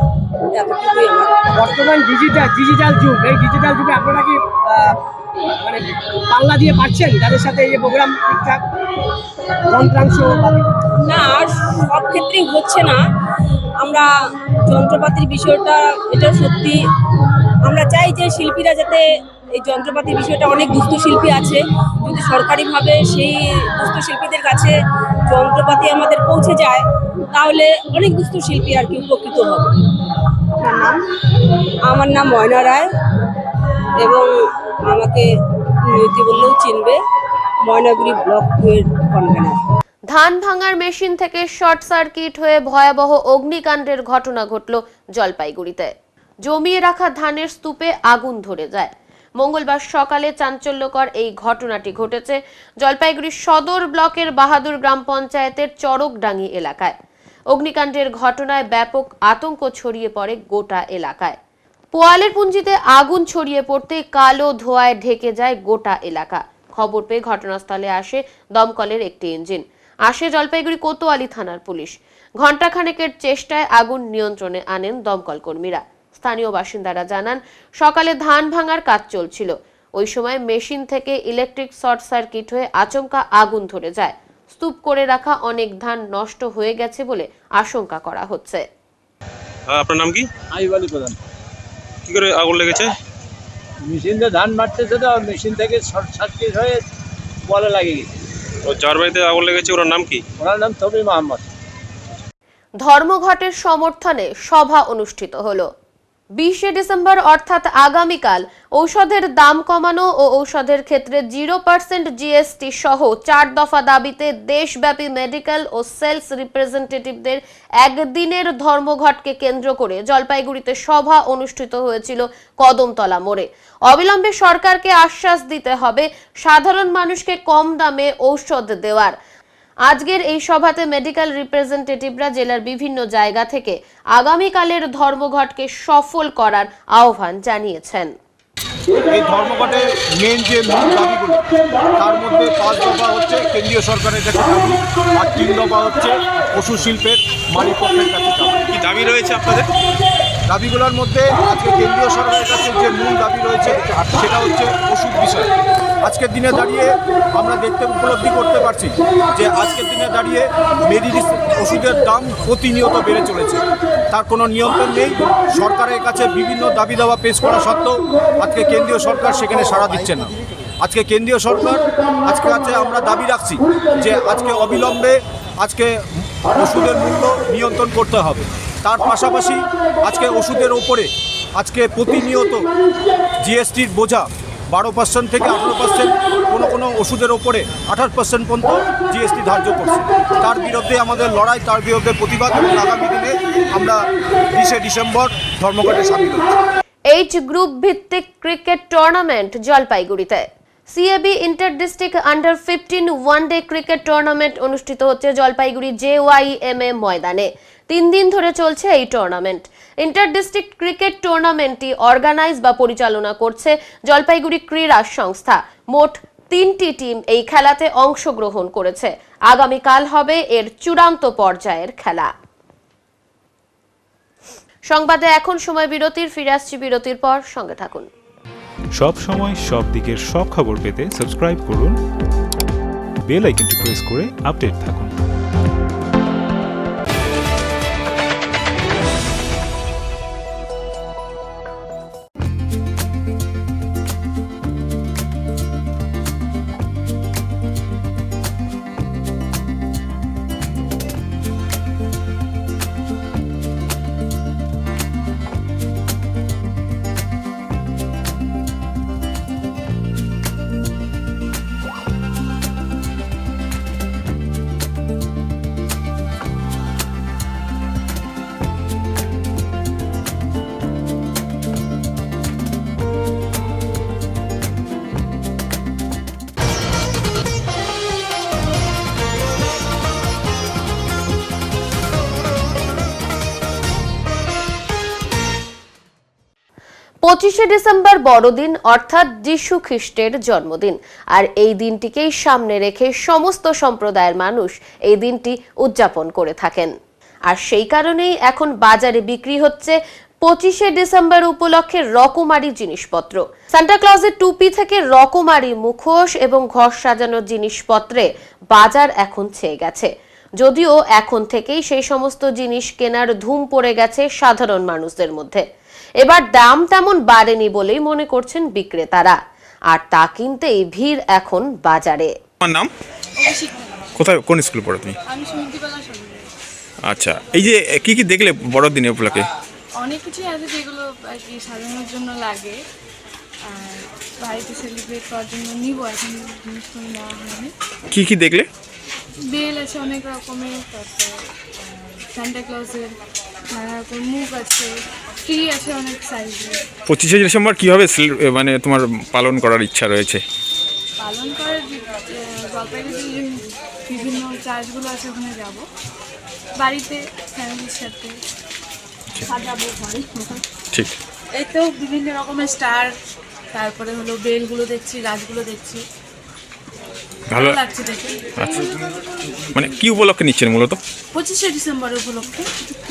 Speaker 10: এতটুকুই আমার।
Speaker 5: বর্তমান ডিজিটাল যুগ, এই ডিজিটাল যুগে আপনারা কি মানে বাংলা দিয়ে পাচ্ছেন যাদের সাথে এই প্রোগ্রাম ঠিকঠাক যন্ত্রাংশ?
Speaker 10: না, সব ক্ষেত্রেই হচ্ছে না। আমরা যন্ত্রপাতির বিষয়টা এটা সত্যি আমরা চাই যে শিল্পীরা যাতে এই যন্ত্রপাতির বিষয়টা, অনেক দুস্থ শিল্পী আছে, যদি সরকারিভাবে সেই দুস্থ শিল্পীদের কাছে যন্ত্রপাতি আমাদের পৌঁছে যায় তাহলে অনেক দুস্থ শিল্পী আর কি উপকৃত হবে। আমার নাম ময়না রায় এবং আমাকে নিয়তি বললেও চিনবে, ময়নাগুড়ি ব্লক 2 এর কনভেনার।
Speaker 1: ধান ভাঙার মেশিন থেকে শর্ট সার্কিট হয়ে ভয়াবহ অগ্নিকাণ্ডের ঘটনা ঘটল জলপাইগুড়িতে। জমিয়ে রাখা ধানের স্তূপে আগুন ধরে যায়। মঙ্গলবার সকালে চাঞ্চল্যকর এই ঘটনাটি ঘটেছে জলপাইগুড়ি সদর ব্লকের বাহাদুর গ্রাম পঞ্চায়েতের চরকডাঙ্গি এলাকায়। অগ্নিকাণ্ডের ঘটনায় ব্যাপক আতঙ্ক ছড়িয়ে পড়ে গোটা এলাকায়। পোয়ালের পুঞ্জিতে আগুন ছড়িয়ে পড়তে কালো ধোঁয়ায় ঢেকে যায় গোটা এলাকা। খবর পেয়ে ঘটনাস্থলে আসে দমকলের একটি ইঞ্জিন, আসে জলপাইগুড়ি কোতোয়ালি থানার পুলিশ। ঘণ্টাখানেকের চেষ্টায় আগুন নিয়ন্ত্রণে আনেন দমকল কর্মীরা। স্থানীয় বাসিন্দারা জানান, সকালে ধান ভাঙার কাজ চলছিল, ওই সময় মেশিন থেকে ইলেকট্রিক শর্ট সার্কিট হয়ে আচমকা আগুন ধরে যায়। স্তূপ করে রাখা অনেক ধান নষ্ট হয়ে গেছে বলে আশঙ্কা করা হচ্ছে।
Speaker 8: আপনার নাম কি?
Speaker 24: আইব আলী প্রধান।
Speaker 8: কি করে আগুন লেগেছে?
Speaker 24: মেশিন দিয়ে ধান মারতেছে তো মেশিন থেকে শর্ট সার্কিট হয়ে বলে লাগে গেছে।
Speaker 8: ও যার বাড়িতে আগুন লেগেছে ওর নাম কি?
Speaker 24: ওনার নাম তবি মোহাম্মদ।
Speaker 1: ধর্মঘটের সমর্থনে সভা অনুষ্ঠিত হলো। 20শে ডিসেম্বর অর্থাৎ আগামীকাল ঔষধের দাম কমানো ও ঔষধের ক্ষেত্রে 0% জিএসটি সহ 4 দফা দাবিতে দেশব্যাপী মেডিকেল ও সেলস রিপ্রেজেন্টেটিভদের একদিনের ধর্মঘটকে কেন্দ্র করে জলপাইগুড়িতে সভা অনুষ্ঠিত হয়েছিল কদমতলা মোড়ে। অবিলম্বে সরকারকে আশ্বাস দিতে হবে সাধারণ মানুষকে কম দামে ঔষধ দেওয়ার। আজকের এই সভাতে মেডিকেল রিপ্রেজেন্টেটিভরা জেলার বিভিন্ন জায়গা থেকে আগামীকালের ধর্মঘটকে সফল করার আহ্বান জানিয়েছেন।
Speaker 23: এই ধর্মঘটের মেন যে মূল দাবিগুলো তার মধ্যে 5 দফা হচ্ছে কেন্দ্রীয় সরকারের কাছে দাবি, আর 3 দফা হচ্ছে পশু শিল্পের মালিকপক্ষের কাছে দাবি।
Speaker 6: কি দাবি রয়েছে আপনাদের?
Speaker 23: দাবিগুলোর মধ্যে আজকে কেন্দ্রীয় সরকারের কাছে যে মূল দাবি রয়েছে সেটা হচ্ছে ওষুধ বিষয়। আজকের দিনে দাঁড়িয়ে আমরা উপলব্ধি করতে পারছি যে আজকের দিনে দাঁড়িয়ে ওষুধের দাম প্রতিনিয়ত বেড়ে চলেছে, তার কোনো নিয়ন্ত্রণ নেই। সরকারের কাছে বিভিন্ন দাবি দাওয়া পেশ করা সত্ত্বেও আজকে কেন্দ্রীয় সরকার সেখানে সাড়া দিচ্ছে না। আজকে কেন্দ্রীয় সরকার আজকে আমরা দাবি রাখছি যে আজকে অবিলম্বে আজকে ওষুধের মূল্য নিয়ন্ত্রণ করতে হবে। তার পাশাপাশি আজকে ওষুধের ওপরে আজকে প্রতিনিয়ত জিএসটির বোঝা 12% থেকে 18%, কোনো ওষুধের ওপরে 28% পর্যন্ত জিএসটি ধার্য করছে। তার বিরুদ্ধে আমাদের লড়াই, তার বিরুদ্ধে প্রতিবাদ, এবং আগামী দিনে আমরা 20শে ডিসেম্বর ধর্মঘটে সামিল হচ্ছি।
Speaker 1: এইচ গ্রুপ ভিত্তিক ক্রিকেট টুর্নামেন্ট জলপাইগুড়িতে। CAB inter district under 15 one day cricket tournament অনুষ্ঠিত হচ্ছে জলপাইগুড়ি JYMA ময়দানে। 3 দিন ধরে চলছে এই টুর্নামেন্ট। ইন্টার ডিস্ট্রিক্ট ক্রিকেট টুর্নামেন্টটি অর্গানাইজ বা পরিচালনা করছে জলপাইগুড়ি ক্রীড়া সংস্থা। মোট 3টি টিম এই খেলাতে অংশগ্রহণ করেছে। আগামীকাল হবে এর চূড়ান্ত পর্যায়ের খেলা। সংবাদে এখন সময় বিরতির, ফিরে আসছি বিরতির পর, সঙ্গে থাকুন।
Speaker 13: সব সময় সব দিকের সব খবর পেতে সাবস্ক্রাইব করুন, বেল আইকনটি প্রেস করে আপডেট থাকুন।
Speaker 1: পঁচিশে ডিসেম্বর বড়দিন অর্থাৎ যিশু খ্রিস্টের জন্মদিন, আর এই দিনটিকেই সামনে রেখে সমস্ত সম্প্রদায়ের মানুষ এই দিনটি উদযাপন করে থাকেন। আর সেই কারণেই এখন বাজারে বিক্রি হচ্ছে 25শে ডিসেম্বর উপলক্ষে রকমারি জিনিসপত্র। সান্টা ক্লজের টুপি থেকে রকমারি মুখোশ এবং ঘর সাজানোর জিনিসপত্রে বাজার এখন ছেয়ে গেছে। যদিও এখন থেকেই সেই সমস্ত জিনিস কেনার ধুম পড়ে গেছে সাধারণ মানুষদের মধ্যে। এবার দাম তেমন বাড়েনি বলেই মনে করছেন বিক্রেতারা, আর তা কিনতেই ভিড় এখন বাজারে।
Speaker 6: আমার নাম? কোথায়, কোন স্কুলে পড়ো তুমি?
Speaker 3: আমি সুনীতিবালা সরকারি।
Speaker 6: আচ্ছা, এই যে কি কি দেখলে বড়দিনে উপলক্ষে?
Speaker 3: অনেক কিছুই আছে যেগুলো আর কি সাজানোর জন্য লাগে, আর বাড়িতে সেলিব্রেট করার জন্য নিব। এখন জিনিসগুলো নেওয়া হয়নি।
Speaker 6: কি কি দেখলে?
Speaker 3: বেল আছে অনেক রকমের, তারপর সান্টা ক্লজের নানা রকম মুখ আছে, ট্রি আছে অনেক সাইজের।
Speaker 6: 25শে ডিসেম্বর কীভাবে মানে তোমার পালন করার ইচ্ছা রয়েছে?
Speaker 3: পালন করার জলপাইগুড়িতে বিভিন্ন চার্চগুলো আছে, ওখানে যাব, বাড়িতে ফ্যামিলির সাথে সাজাবো ঘরে।
Speaker 6: ঠিক,
Speaker 3: এই তো বিভিন্ন রকমের স্টার, তারপরে হলো বেলগুলো দেখছি, গাছগুলো দেখছি, ভালো লাগছে দেখে।
Speaker 6: আচ্ছা, মানে কি উপলক্ষে নিচ্ছেন মূলত?
Speaker 3: 25শে ডিসেম্বর উপলক্ষে।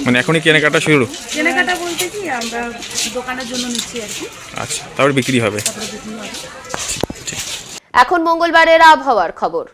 Speaker 6: মানে এখনই কেনাকাটা শুরু?
Speaker 3: কেনাকাটা বলতে কি আমরা দোকানের জন্য নিচ্ছি আর কি।
Speaker 6: আচ্ছা, তারপরে বিক্রি হবে।
Speaker 1: এখন মঙ্গলবারের আবহাওয়ার খবর।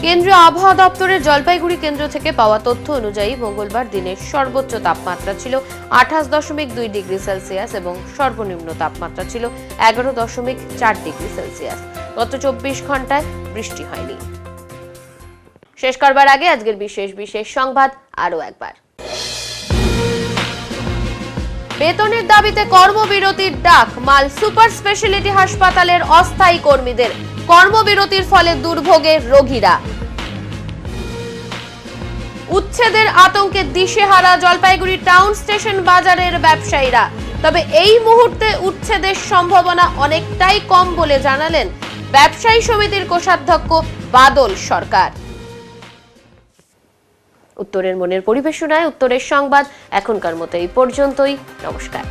Speaker 1: কেন্দ্রীয় আবহাওয়া দপ্তরের জলপাইগুড়ি কেন্দ্র থেকে পাওয়া তথ্য অনুযায়ী মঙ্গলবার দিনের সর্বোচ্চ তাপমাত্রা ছিল 28.2 ডিগ্রি সেলসিয়াস এবং সর্বনিম্ন তাপমাত্রা ছিল 11.4 ডিগ্রি সেলসিয়াস। গত 24 ঘন্টায় বৃষ্টি হয়নি। শেষ করবার আগে আজকের বিশেষ সংবাদ আরো একবার। বেতনের দাবিতে কর্মবিরতির ডাক মাল সুপার স্পেশালিটি হাসপাতালের অস্থায়ী কর্মীদের। কর্মবিরতির ফলে দুর্ভোগে রোগীরা। উচ্ছেদের আতঙ্কে দিশেহারা জলপাইগুড়ি টাউন স্টেশন বাজারের ব্যবসায়ীরা। তবে এই মুহূর্তে উচ্ছেদের সম্ভাবনা অনেকটাই কম বলে জানালেন ব্যবসায়ী সমিতির কোষাধ্যক্ষ বাদল সরকার। উত্তরের মনের পরিবেশনায় উত্তরের সংবাদ এখনকার মতো এই পর্যন্তই। নমস্কার।